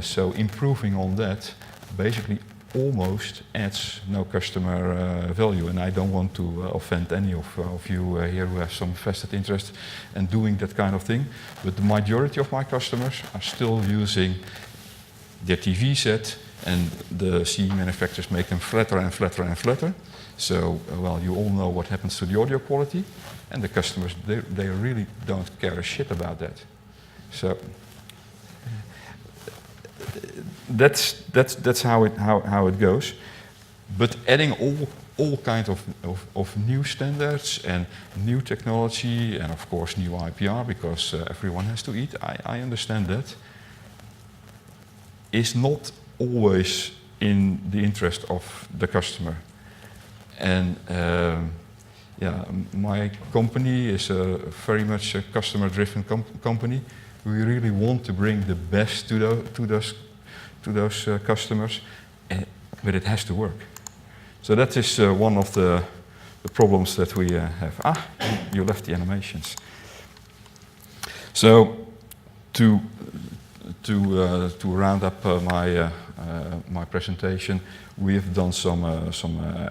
So improving on that basically almost adds no customer value, and I don't want to offend any of you here who have some vested interest in doing that kind of thing, but the majority of my customers are still using their TV set, and the CE manufacturers make them flatter and flatter and flatter. So, well, you all know what happens to the audio quality, and the customers, they really don't care a shit about that. So that's how it goes. But adding all kinds of new standards and new technology, and of course new IPR, because everyone has to eat, I understand that, is not always in the interest of the customer. And yeah, my company is very much a customer-driven company. We really want to bring the best to those customers, but it has to work. So that is one of the problems that we have. You left the animations. So to round up my presentation, we have done some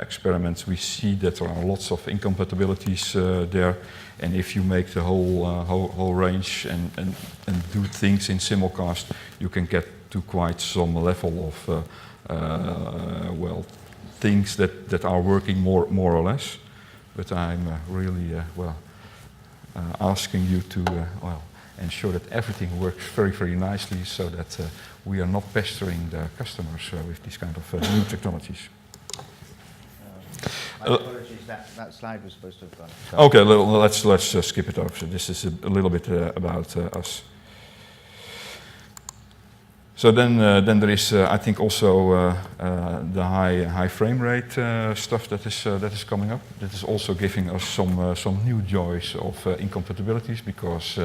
experiments. We see that there are lots of incompatibilities there, and if you make the whole range and do things in simulcast, you can get to quite some level of well, things that are working more or less. But I'm really asking you to well, ensure that everything works very nicely, so that we are not pestering the customers with these kind of new technologies. My apologies, that slide was supposed to have gone. So. Okay, let's skip it over. So this is a little bit about us. So then there is, I think, also the high frame rate stuff that is coming up. That is also giving us some new joys of incompatibilities, because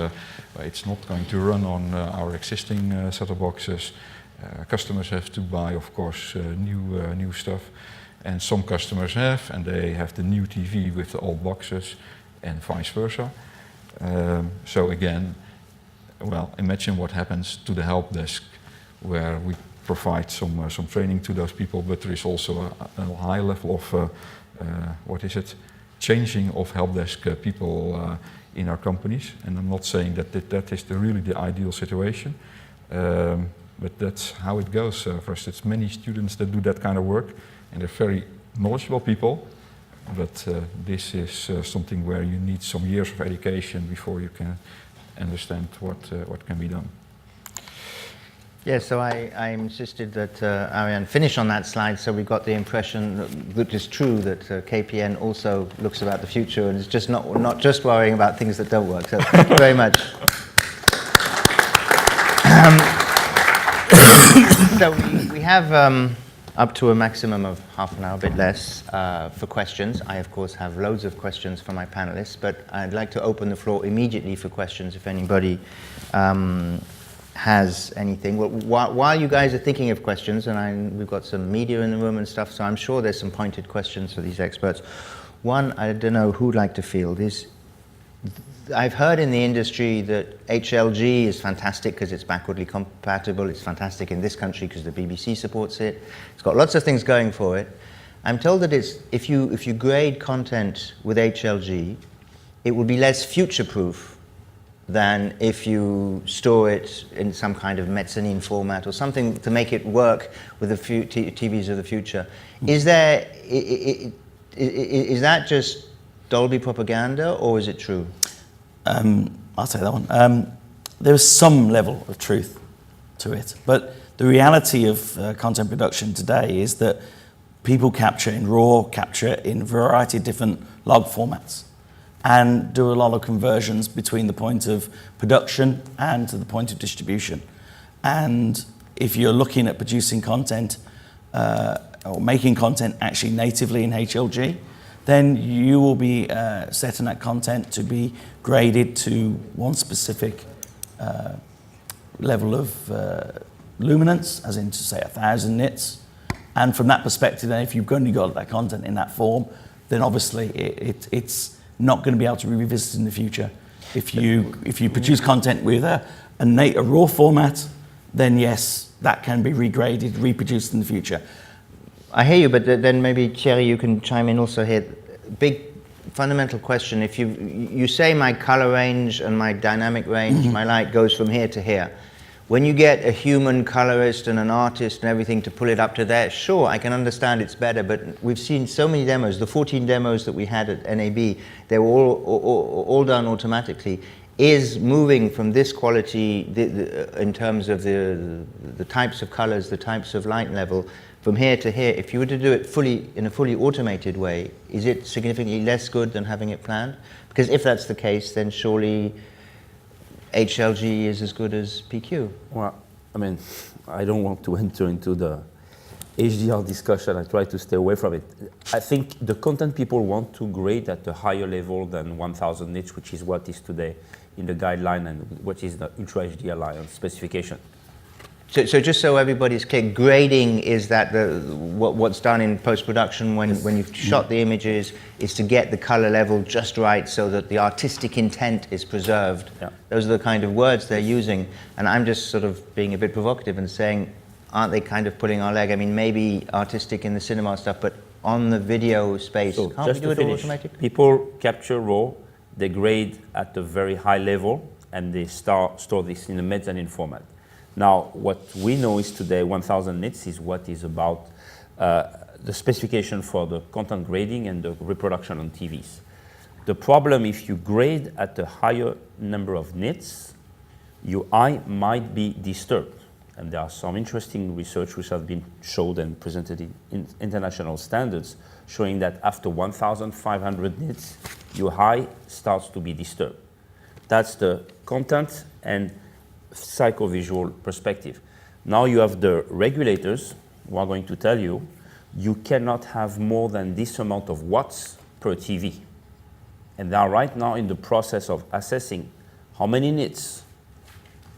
it's not going to run on our existing set of boxes. Customers have to buy, of course, new stuff, and some customers have, and they have the new TV with the old boxes, and vice versa. So again, well, imagine what happens to the help desk, where we provide some training to those people, but there is also a high level of changing of help desk people in our companies. And I'm not saying that is really the ideal situation, but that's how it goes for us. It's many students that do that kind of work, and they're very knowledgeable people, but this is something where you need some years of education before you can understand what can be done. Yeah, so I insisted that Arian finish on that slide, so we got the impression that it's true that KPN also looks about the future and is just not just worrying about things that don't work. So thank you very much. So we have up to a maximum of half an hour, a bit less, for questions. I, of course, have loads of questions for my panelists, but I'd like to open the floor immediately for questions if anybody has anything. Well, while you guys are thinking of questions, and we've got some media in the room and stuff, so I'm sure there's some pointed questions for these experts. One, I don't know who'd like to field, is I've heard in the industry that HLG is fantastic because it's backwardly compatible. It's fantastic in this country because the BBC supports it. It's got lots of things going for it. I'm told that if you grade content with HLG, it will be less future-proof than if you store it in some kind of mezzanine format or something to make it work with the TVs of the future. Is that just Dolby propaganda, or is it true? I'll take that one. There is some level of truth to it, but the reality of content production today is that people capture in RAW, capture in a variety of different log formats, and do a lot of conversions between the point of production and to the point of distribution. And if you're looking at producing content or making content actually natively in HLG, then you will be setting that content to be graded to one specific level of luminance, as in to say 1,000 nits. And from that perspective, then if you've only got that content in that form, then obviously it's not going to be able to be revisited in the future. If you produce content with a raw format, then yes, that can be regraded, reproduced in the future. I hear you, but then maybe Thierry, you can chime in also here. Big fundamental question: if you say my color range and my dynamic range, my light goes from here to here. When you get a human colorist and an artist and everything to pull it up to there, sure, I can understand it's better, but we've seen so many demos. The 14 demos that we had at NAB, they were all done automatically. Is moving from this quality in terms of the types of colors, the types of light level, from here to here, if you were to do it in a fully automated way, is it significantly less good than having it planned? Because if that's the case, then surely HLG is as good as PQ. Well, I mean, I don't want to enter into the HDR discussion. I try to stay away from it. I think the content people want to grade at a higher level than 1,000 nits, which is what is today in the guideline and what is the Ultra HD Alliance specification. So just so everybody's clear, grading is that what's done in post-production when you've shot the images is to get the color level just right so that the artistic intent is preserved. Yeah. Those are the kind of words they're using. And I'm just sort of being a bit provocative and saying, aren't they kind of pulling our leg? I mean, maybe artistic in the cinema stuff, but on the video space, So can't we do it all automatic? People capture RAW, they grade at a very high level, and they store this in a mezzanine format. Now, what we know is today 1,000 nits is what is about the specification for the content grading and the reproduction on TVs. The problem, if you grade at a higher number of nits, your eye might be disturbed. And there are some interesting research which have been showed and presented in international standards showing that after 1,500 nits, your eye starts to be disturbed. That's the content and psychovisual perspective. Now you have the regulators who are going to tell you you cannot have more than this amount of watts per TV. And they are right now in the process of assessing how many nits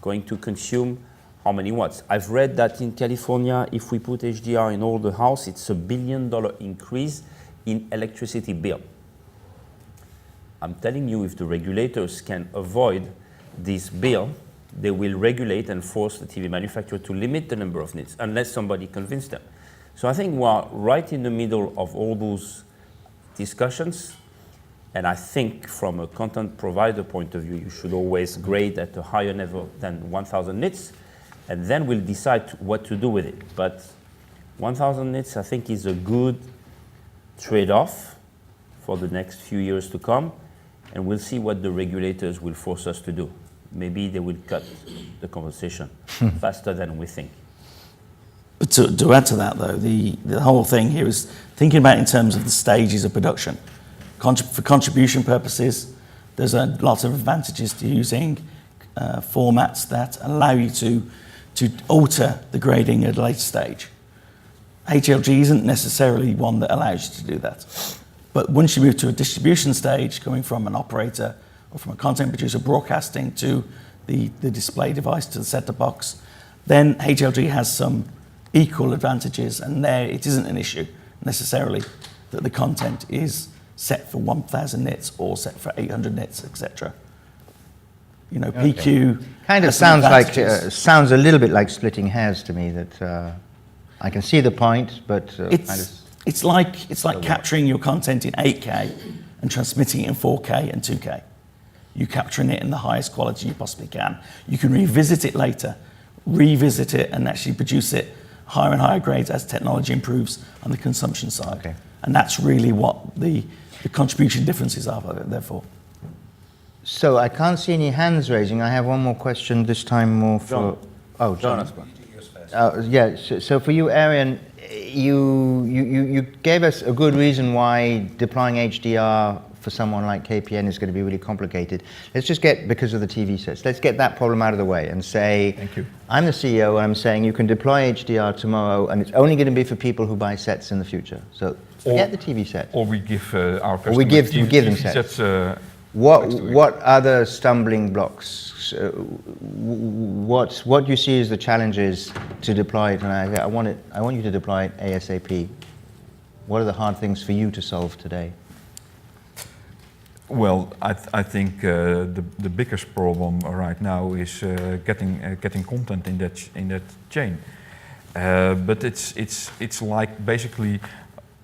going to consume how many watts. I've read that in California, if we put HDR in all the house, it's $1 billion increase in electricity bill. I'm telling you, if the regulators can avoid this bill, they will regulate and force the TV manufacturer to limit the number of nits unless somebody convinces them. So I think we're right in the middle of all those discussions. And I think from a content provider point of view, you should always grade at a higher level than 1,000 nits, and then we'll decide what to do with it. But 1,000 nits, I think, is a good trade-off for the next few years to come, and we'll see what the regulators will force us to do. Maybe they will cut the conversation faster than we think. But to add to that, though, the whole thing here is thinking about in terms of the stages of production. For contribution purposes, there's a lot of advantages to using formats that allow you to alter the grading at a later stage. HLG isn't necessarily one that allows you to do that. But once you move to a distribution stage, coming from an operator or from a content producer broadcasting to the display device to the set-top box, then HLG has some equal advantages, and there it isn't an issue necessarily that the content is set for 1,000 nits or set for 800 nits, etc. You know, PQ kind of has some sounds like advantages. sounds a little bit like splitting hairs to me. That I can see the point, but It's like capturing your content in 8K and transmitting it in 4K and 2K. You're capturing it in the highest quality you possibly can. You can revisit it later, revisit it, and actually produce it higher and higher grades as technology improves on the consumption side. Okay. And that's really what the contribution differences are, therefore. So I can't see any hands raising. I have one more question, this time more for... John. Oh, John. John. Yeah, so for you, Arian, you gave us a good reason why deploying HDR for someone like KPN is going to be really complicated. Let's just get, because of the TV sets, let's get that problem out of the way and say, Thank you. I'm the CEO and I'm saying you can deploy HDR tomorrow and it's only going to be for people who buy sets in the future. So forget the TV set. Or we give our customers we give them TV sets. What What other stumbling blocks? What you see as the challenges to deploy it? And I want you to deploy it ASAP. What are the hard things for you to solve today? Well, I think the biggest problem right now is getting content in that chain. But it's like basically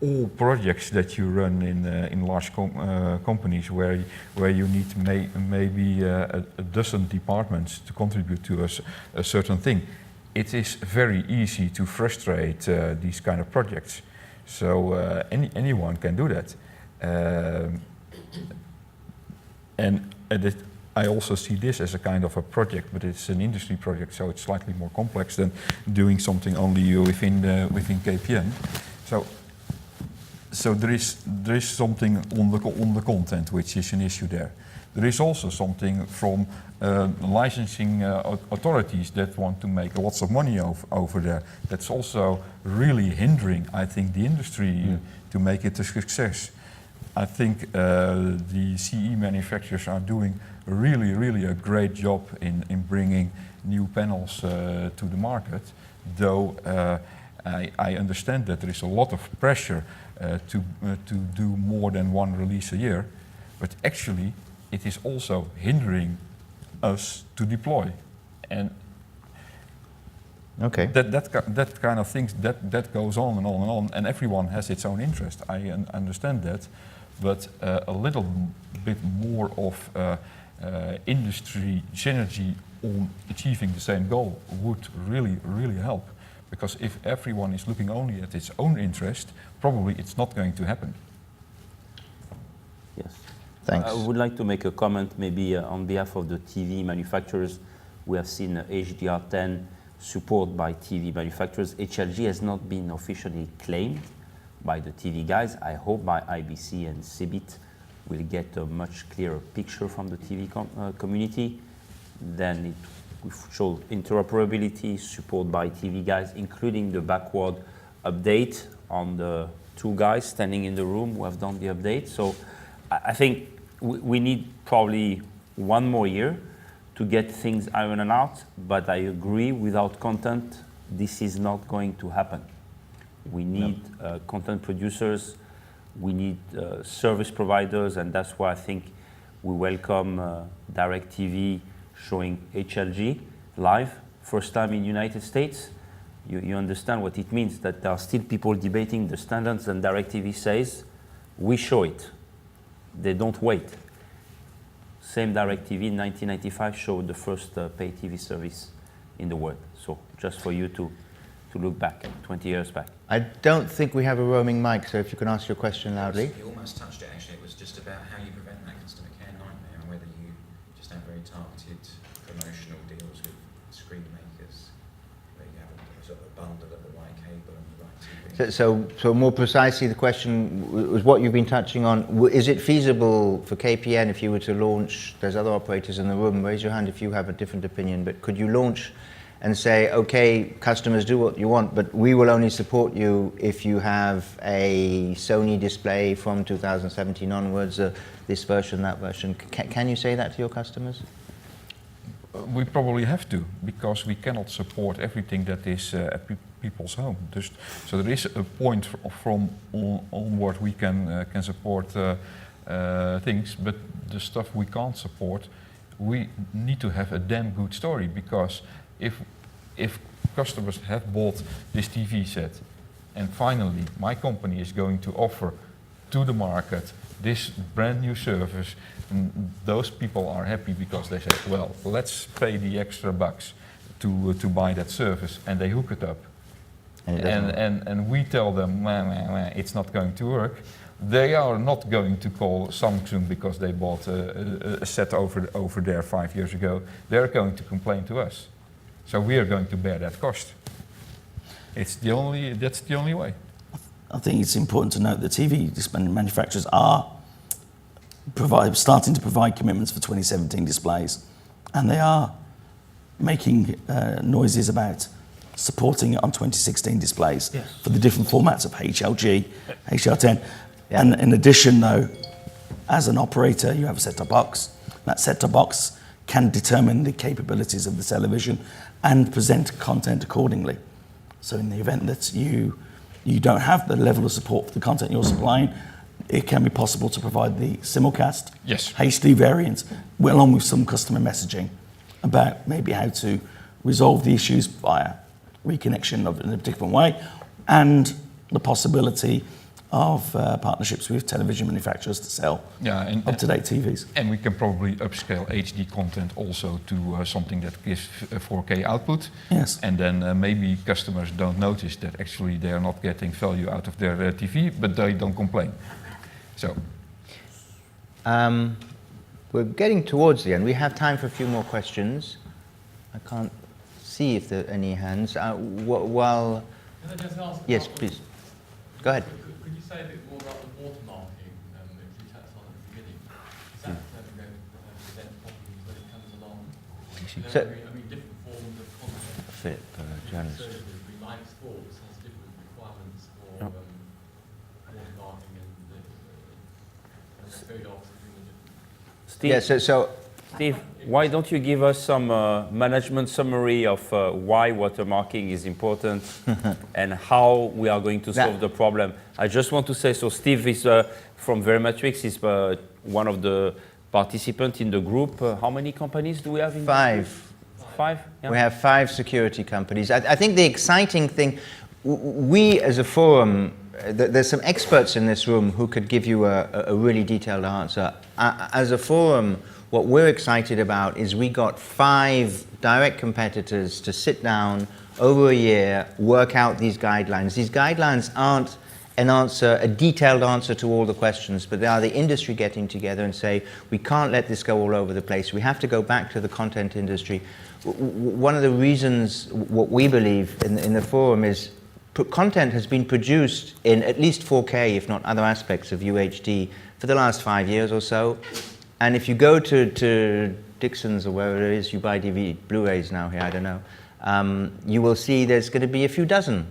all projects that you run in large companies where you need maybe a dozen departments to contribute to a certain thing. It is very easy to frustrate these kind of projects. So anyone can do that. And I also see this as a kind of a project, but it's an industry project, so it's slightly more complex than doing something only within KPN. So there is something on the content which is an issue there. There is also something from licensing authorities that want to make lots of money over there. That's also really hindering, I think, the industry to make it a success. I think the CE manufacturers are doing really a great job in bringing new panels to the market, though I understand that there is a lot of pressure to do more than one release a year, but actually it is also hindering us to deploy. And Okay. that kind of things, that goes on and on and on, and everyone has its own interest. I understand that, but a little bit more of industry synergy on achieving the same goal would really help. Because if everyone is looking only at its own interest, probably it's not going to happen. Yes. Thanks. I would like to make a comment maybe on behalf of the TV manufacturers. We have seen HDR10 support by TV manufacturers. HLG has not been officially claimed by the TV guys. I hope by IBC and CeBIT we'll get a much clearer picture from the TV community. Then it will show interoperability, support by TV guys, including the backward update on the two guys standing in the room who have done the update. So I think we need probably one more year to get things ironed out, but I agree, without content, this is not going to happen. We need content producers, we need service providers, and that's why I think we welcome DirecTV showing HLG live, first time in United States. You understand what it means, that there are still people debating the standards, and DirecTV says, we show it. They don't wait. Same DirecTV in 1995 showed the first pay TV service in the world. So just for you to look back, 20 years back. I don't think we have a roaming mic, so if you can ask your question loudly. You almost touched it actually. It was just about how you prevent that customer care nightmare, and whether you just have very targeted promotional deals with screen makers, where you have a sort of a bundle of the right cable and the right TV. So more precisely, the question was what you've been touching on. Is it feasible for KPN if you were to launch, there's other operators in the room, raise your hand if you have a different opinion, but could you launch and say, okay, customers, do what you want, but we will only support you if you have a Sony display from 2017 onwards, this version, that version. Can you say that to your customers? We probably have to, because we cannot support everything that is at people's home. So there is a point from onward we can support things, but the stuff we can't support, we need to have a damn good story, because if customers have bought this TV set and finally my company is going to offer to the market this brand new service, and those people are happy because they say, well, let's pay the extra bucks to buy that service, and they hook it up. And we tell them, it's not going to work. They are not going to call Samsung because they bought a set over there 5 years ago. They're going to complain to us. So we are going to bear that cost. That's the only way. I think it's important to note that TV display manufacturers are starting to provide commitments for 2017 displays, and they are making noises about supporting it on 2016 displays for the different formats of HLG, HL10. Yeah. And in addition, though, as an operator, you have a set-top box. That set-top box can determine the capabilities of the television and present content accordingly. So in the event that you don't have the level of support for the content you're supplying, it can be possible to provide the simulcast, HD variants, along with some customer messaging about maybe how to resolve the issues via reconnection in a different way, and the possibility of partnerships with television manufacturers to sell up-to-date TVs. And we can probably upscale HD content also to something that gives 4K output. Yes. And then maybe customers don't notice that actually they are not getting value out of their TV, but they don't complain. So. We're getting towards the end. We have time for a few more questions. I can't see if there are any hands. While... Can I just ask? Yes, please. Go ahead. Could you say a bit more about the watermarking that you touched on at the beginning? Is that going to present problems when it comes along? So, I mean, different forms of content. Journalist. Live sports has different requirements for watermarking and the trade-offs between the different... Steve, yeah, Steve, why don't you give us some management summary of why watermarking is important and how we are going to solve the problem? I just want to say, so Steve is from Verimatrix, is one of the participants in the group. How many companies do we have in 5. 5? Yeah. We have 5 security companies. I think the exciting thing, we as a forum, there's some experts in this room who could give you a really detailed answer. As a forum, what we're excited about is we got 5 direct competitors to sit down over a year, work out these guidelines. These guidelines aren't a detailed answer to all the questions, but they are the industry getting together and say, we can't let this go all over the place. We have to go back to the content industry. One of the reasons, what we believe in the forum is content has been produced in at least 4K, if not other aspects of UHD, for the last 5 years or so. And if you go to Dixon's or wherever it is, you buy DVD, Blu-rays now here, I don't know, you will see there's going to be a few dozen.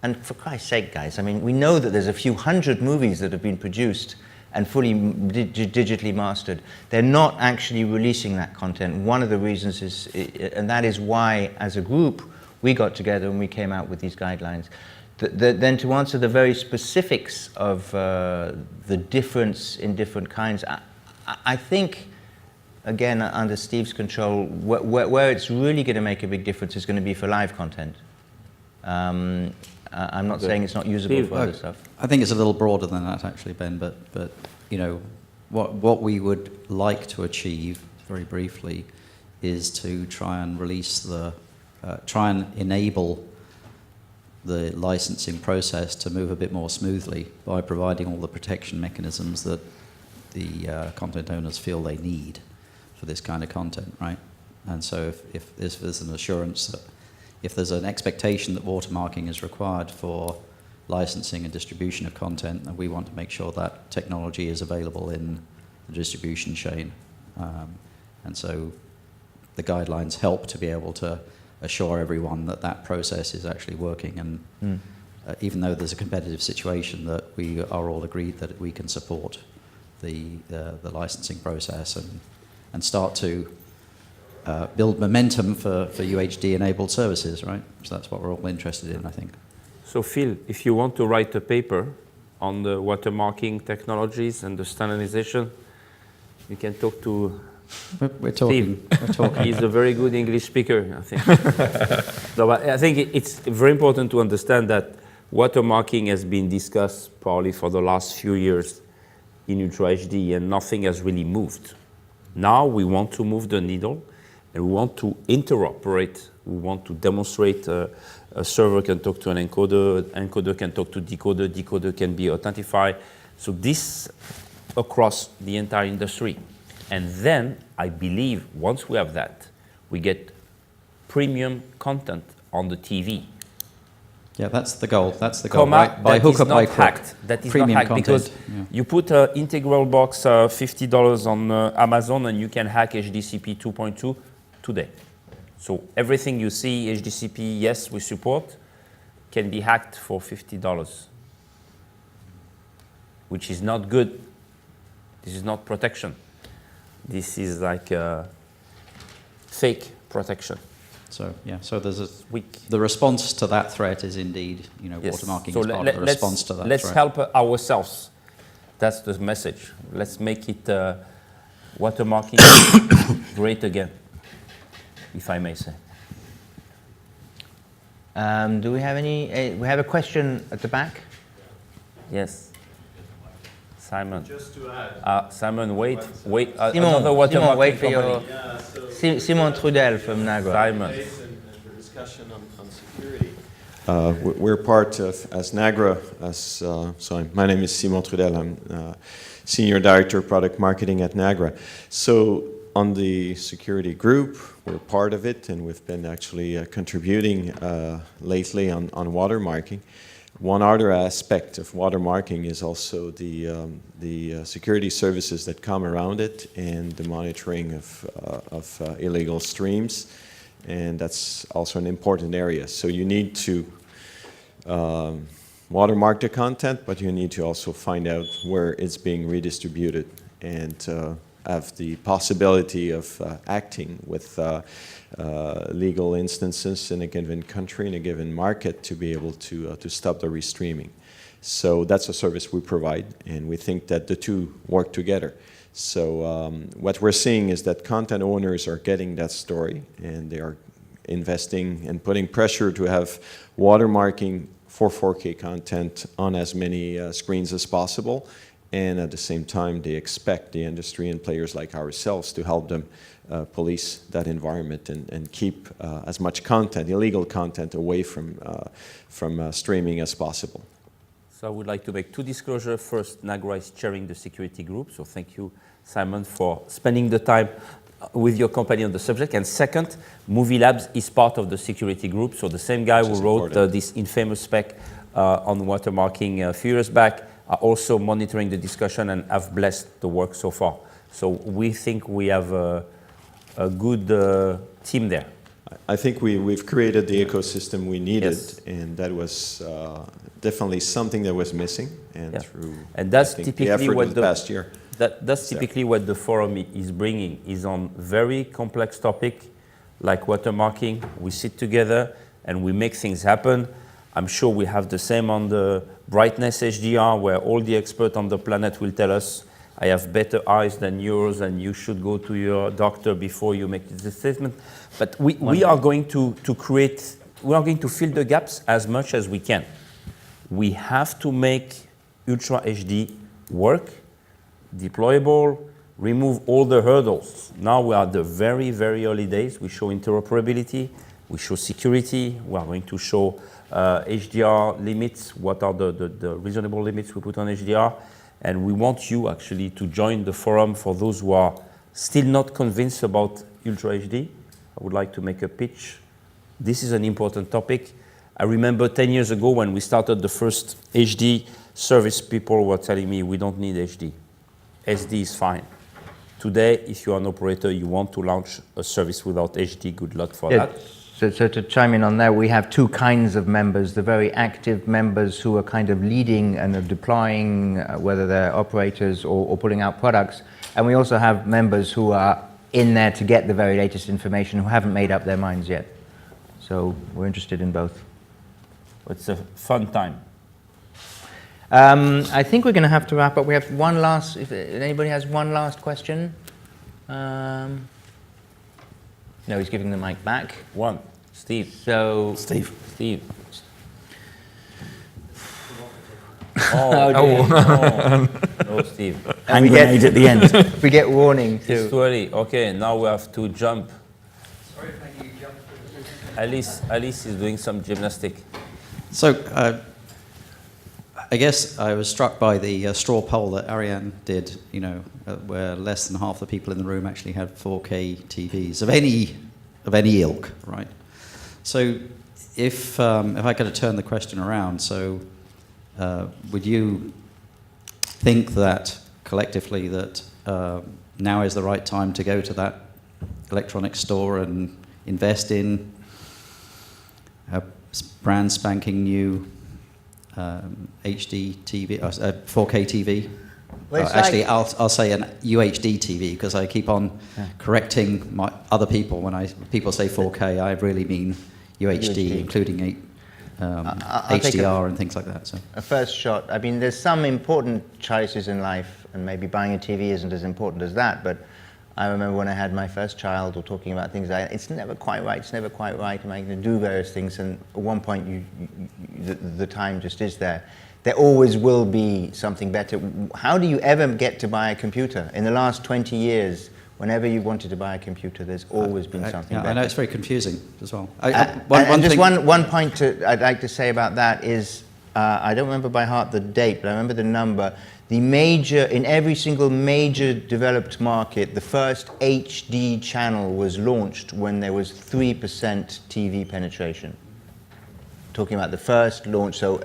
And for Christ's sake, guys, I mean, we know that there's a few hundred movies that have been produced and fully digitally mastered. They're not actually releasing that content. One of the reasons is, and that is why, as a group, we got together and we came out with these guidelines. Then to answer the very specifics of the difference in different kinds, I think, again, under Steve's control, where it's really going to make a big difference is going to be for live content. I'm not saying it's not usable for other stuff. I think it's a little broader than that, actually, Ben. But you know, what we would like to achieve, very briefly, is to try and release try and enable the licensing process to move a bit more smoothly by providing all the protection mechanisms that the content owners feel they need for this kind of content, right? And so if there's an assurance that if there's an expectation that watermarking is required for licensing and distribution of content, then we want to make sure that technology is available in the distribution chain. And so the guidelines help to be able to assure everyone that that process is actually working. And even though there's a competitive situation, that we are all agreed that we can support the licensing process and start to build momentum for UHD-enabled services, right? So that's what we're all interested in, I think. So Phil, if you want to write a paper on the watermarking technologies and the standardization, you can talk to We're talking. We're talking. He's a very good English speaker, I think. No, but I think it's very important to understand that watermarking has been discussed probably for the last few years in Ultra HD, and nothing has really moved. Now we want to move the needle, and we want to interoperate. We want to demonstrate a server can talk to an encoder, encoder can talk to decoder, decoder can be authentified. So this across the entire industry. And then I believe once we have that, we get premium content on the TV. Yeah, that's the goal. That's the goal. Comma, By hook or by crook. hacked. That is Premium not hacked content, because yeah. you put an integral box $50 on Amazon and you can hack HDCP 2.2 today. So everything you see HDCP, yes, we support, can be hacked for $50, which is not good. This is not protection. This is like fake protection. So yeah, so there's a Weak. the response to that threat is indeed, Yes. watermarking So is part of the response to that let's threat. help ourselves. That's the message. Let's make it watermarking great again, if I may say. Do we have any? We have a question at the back. Yes. Simon. Just to add. Simon, wait. Simon, Another watermarking Simon, wait for company. your. Yeah, so Simon Trudel from Nagra. Simon. and for discussion on security. We're part of, as Nagra, my name is Simon Trudel, I'm Senior Director of Product Marketing at Nagra. So on the security group, we're part of it, and we've been actually contributing lately on watermarking. One other aspect of watermarking is also the security services that come around it and the monitoring of illegal streams, and that's also an important area. So you need to watermark the content, but you need to also find out where it's being redistributed and have the possibility of acting with legal instances in a given country, in a given market, to be able to stop the restreaming. So that's a service we provide, and we think that the two work together. So what we're seeing is that content owners are getting that story, and they are investing and putting pressure to have watermarking for 4K content on as many screens as possible. And at the same time, they expect the industry and players like ourselves to help them police that environment and keep as much content, illegal content, away from streaming as possible. So I would like to make two disclosures. First, Nagra is chairing the security group, so thank you, Simon, for spending the time with your company on the subject. And second, Movie Labs is part of the security group, so the same guy who wrote this infamous spec on watermarking a few years back are also monitoring the discussion and have blessed the work so far. So we think we have a good team there. I think we've created the ecosystem we needed, Yes. and that was definitely something that was missing. And Yeah. through And that's I think, typically the effort what of the past year. That's typically what the forum is bringing, is on very complex topic like watermarking. We sit together and we make things happen. I'm sure we have the same on the brightness HDR, where all the experts on the planet will tell us, I have better eyes than yours and you should go to your doctor before you make this statement. But we are going to create, we are going to fill the gaps as much as we can. We have to make Ultra HD work, deployable, remove all the hurdles. Now we are at the very, very early days. We show interoperability, we show security, we are going to show HDR limits, what are the reasonable limits we put on HDR, and we want you actually to join the forum for those who are still not convinced about Ultra HD. I would like to make a pitch. This is an important topic. I remember 10 years ago when we started the first HD service, people were telling me we don't need HD. SD is fine. Today, if you're an operator, you want to launch a service without HD, good luck for that. So to chime in on that, we have two kinds of members, the very active members who are kind of leading and are deploying, whether they're operators or pulling out products. And we also have members who are in there to get the very latest information who haven't made up their minds yet. So we're interested in both. It's a fun time. I think we're going to have to wrap up. We have one last, if anybody has one last question. No, he's giving the mic back. One. Steve. So, Steve. Steve. oh, No, Steve. Hand we grenade at the end. we get warning It's too. too early. Okay, now we have to jump. Sorry if making you jump. Alice is doing some gymnastic. So, I guess I was struck by the straw poll that Arian did, where less than half the people in the room actually had 4K TVs of any ilk, right? So, if I could turn the question around, so would you think that collectively that now is the right time to go to that electronics store and invest in a brand spanking new HD TV, 4K TV? Well, it's Actually, like- I'll say an UHD TV because I keep on correcting my other people when people say 4K. I really mean UHD, including I'll take HDR and things like that. So. a first shot. I mean, there's some important choices in life, and maybe buying a TV isn't as important as that, but I remember when I had my first child, or talking about things like, it's never quite right, am I going to do various things? And at one point, the time just is there. There always will be something better. How do you ever get to buy a computer? In the last 20 years, whenever you wanted to buy a computer, there's always been something better. I know it's very confusing as well. One point I'd like to say about that is, I don't remember by heart the date, but I remember the number. In every single major developed market, the first HD channel was launched when there was 3% TV penetration. Talking about the first launch, so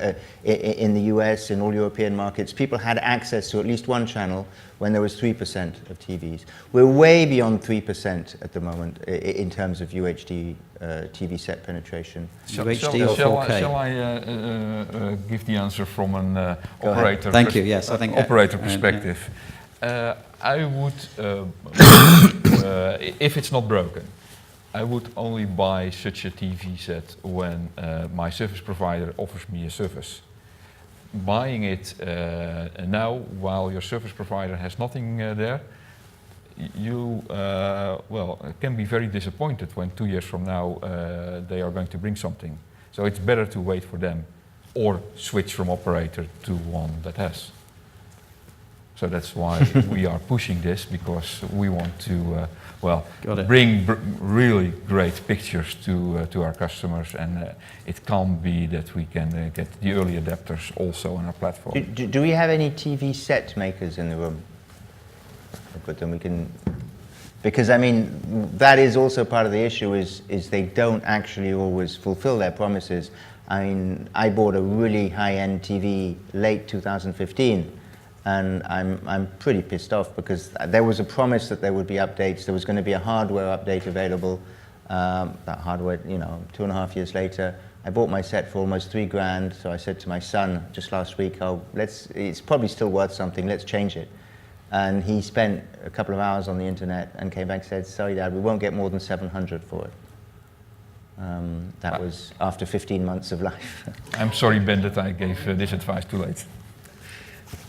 in the US, in all European markets, people had access to at least one channel when there was 3% of TVs. We're way beyond 3% at the moment in terms of UHD TV set penetration. UHD or 4K? Shall I give the answer from an operator? Thank you. Yes, I think operator perspective. I would, if it's not broken, I would only buy such a TV set when my service provider offers me a service. Buying it now, while your service provider has nothing there, you can be very disappointed when 2 years from now they are going to bring something. So it's better to wait for them, or switch from operator to one that has. So that's why we are pushing this, because we want to bring really great pictures to our customers, and it can't be that we can get the early adapters also on our platform. Do we have any TV set makers in the room? But then we can, because I mean, that is also part of the issue, is they don't actually always fulfill their promises. I mean, I bought a really high-end TV late 2015, and I'm pretty pissed off, because there was a promise that there would be updates. There was going to be a hardware update available. That hardware, 2.5 years later, I bought my set for almost $3,000. So I said to my son just last week, it's probably still worth something, let's change it. And he spent a couple of hours on the internet and came back and said, sorry Dad, we won't get more than 700 for it. That was after 15 months of life. I'm sorry, Ben, that I gave this advice too late.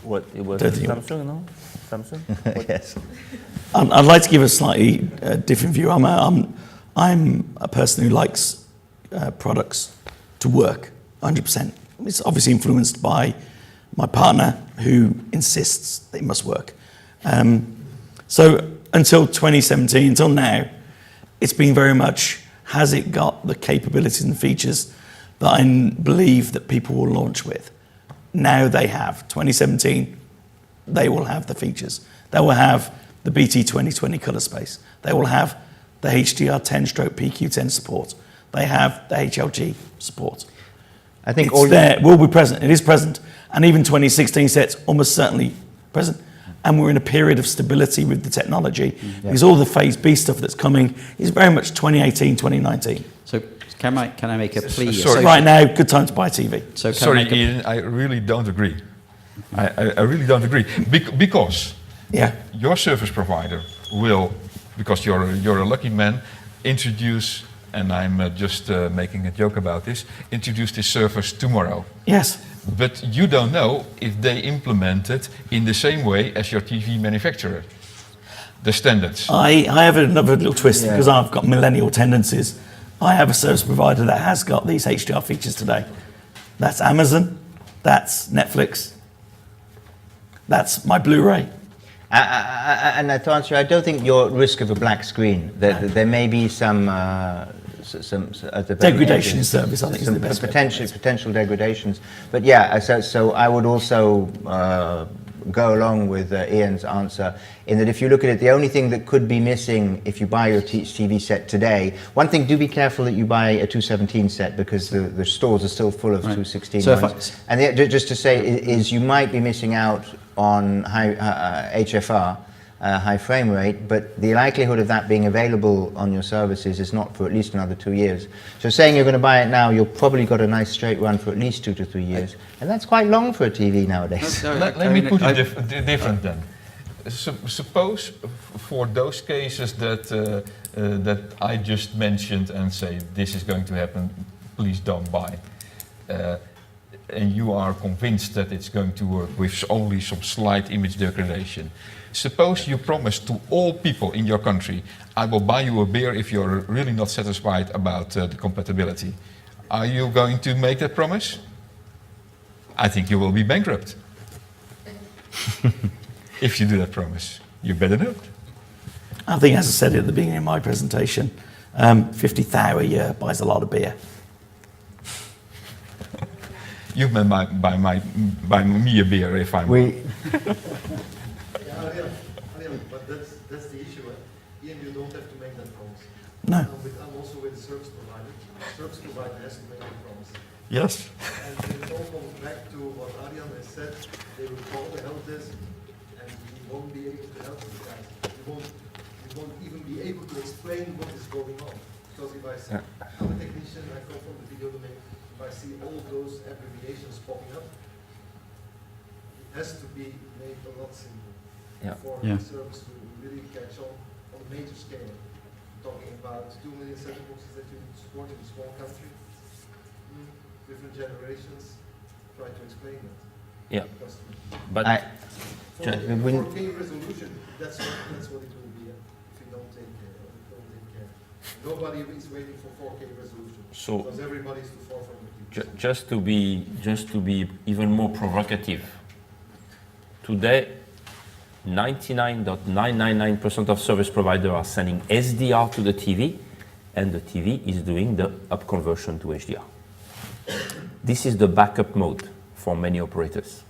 What, it was 30. Samsung, no? Samsung? Yes. I'd like to give a slightly different view. I'm a person who likes products to work 100%. It's obviously influenced by my partner, who insists they must work. So until 2017, until now, it's been very much, has it got the capabilities and features that I believe that people will launch with? Now they have. 2017, they will have the features. They will have the BT 2020 color space. They will have the HDR10/PQ10 support. They have the HLG support. I think It's there, will be present. It is present. And even 2016 sets almost certainly present. And we're in a period of stability with the technology, because all the Phase B stuff that's coming is very much 2018, 2019. So can I make a plea? Sorry. Right now, good time to buy a TV. So Sorry, Ian, I really don't agree. I really don't agree. Because your service provider will because you're a lucky man, introduce, and I'm just making a joke about this, introduce this service tomorrow. Yes. But you don't know if they implement it in the same way as your TV manufacturer, the standards. I have another little twist Yeah. because I've got millennial tendencies. I have a service provider that has got these HDR features today. That's Amazon, that's Netflix, that's my Blu-ray. And to answer, I don't think you're at risk of a black screen. There may be some at the very Degradation in edges, service, I think, is the best way to put it. potential degradations. But yeah, so I would also go along with Ian's answer in that if you look at it, the only thing that could be missing if you buy your TV set today, one thing, do be careful that you buy a 217 set because the stores are still full of 216 So if ones. And just to say is you might be missing out on high HFR, high frame rate, but the likelihood of that being available on your services is not for at least another 2 years. So saying you're going to buy it now, you've probably got a nice straight run for at least 2 to 3 years, and that's quite long for a TV nowadays. Let me put it different then. Suppose for those cases that I just mentioned and say this is going to happen, please don't buy. And you are convinced that it's going to work with only some slight image degradation. Suppose you promise to all people in your country, I will buy you a beer if you're really not satisfied about the compatibility. Are you going to make that promise? I think you will be bankrupt. If you do that promise, you better not. I think, as I said at the beginning of my presentation, 50,000 a year buys a lot of beer. You may buy me a beer if I'm... Arian, but that's the issue. Ian, you don't have to make that promise. No. I'm also with the service provider. The service provider has to make the promise. Yes. And it all comes back to what Arian has said. They will call the help desk and we won't be able to help you guys. We won't even be able to explain what is going on. Because if I say, I'm a technician, I come from the video domain, if I see all those abbreviations popping up, it has to be made a lot simpler for the service to really catch on a major scale. Talking about 2 million set boxes that you support in a small country, different generations, try to explain that. Yeah. to the customer. But For 4K resolution, that's what it will be if you don't take care. Nobody is waiting for 4K resolution because everybody's too far from the TV. just to be even more provocative, today 99.999% of service providers are sending SDR to the TV, and the TV is doing the up conversion to HDR. This is the backup mode for many operators.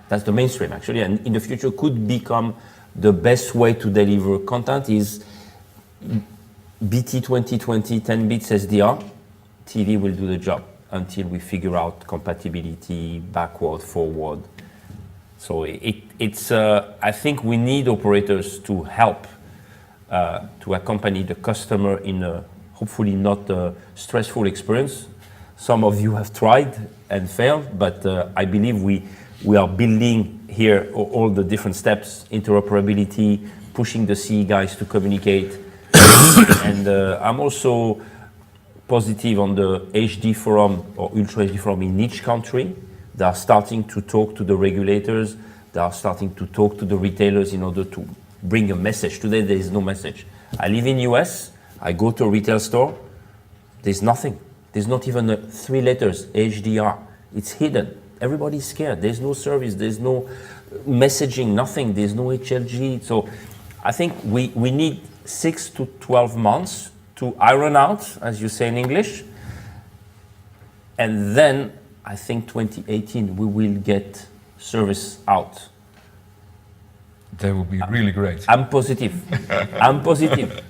That's the mainstream actually, and in the future could become the best way to deliver content is BT 2020 10 bits SDR, TV will do the job until we figure out compatibility backward, forward. So it's I think we need operators to help to accompany the customer in a hopefully not a stressful experience. Some of you have tried and failed, but I believe we are building here all the different steps, interoperability, pushing the CE guys to communicate. And I'm also positive on the HD forum or Ultra HD forum in each country. They are starting to talk to the regulators. They are starting to talk to the retailers in order to bring a message. Today there is no message. I live in US, I go to a retail store, there's nothing. There's not even 3 letters, HDR. It's hidden. Everybody's scared. There's no service, there's no messaging, nothing. There's no HLG. So I think we need 6 to 12 months to iron out, as you say in English. And then I think 2018 we will get service out. That would be really great. I'm positive. I'm positive.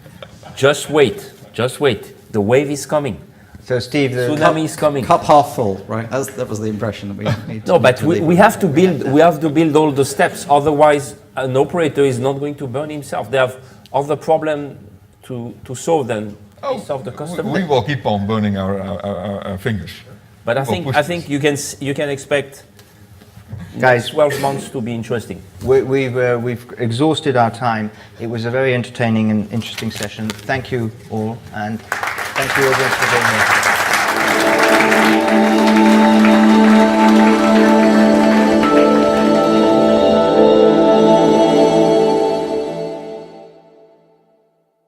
Just wait. Just wait. The wave is coming. So Steve, the Tsunami is coming. Cup half full, right? That was the impression that we need. No, but we have to build all the steps. Otherwise, an operator is not going to burn himself. They have other problem to solve than solve the customer. We will keep on burning our fingers. But I think you can expect Guys, 12 months to be interesting. we've exhausted our time. It was a very entertaining and interesting session. Thank you all, and thank you audience for being here.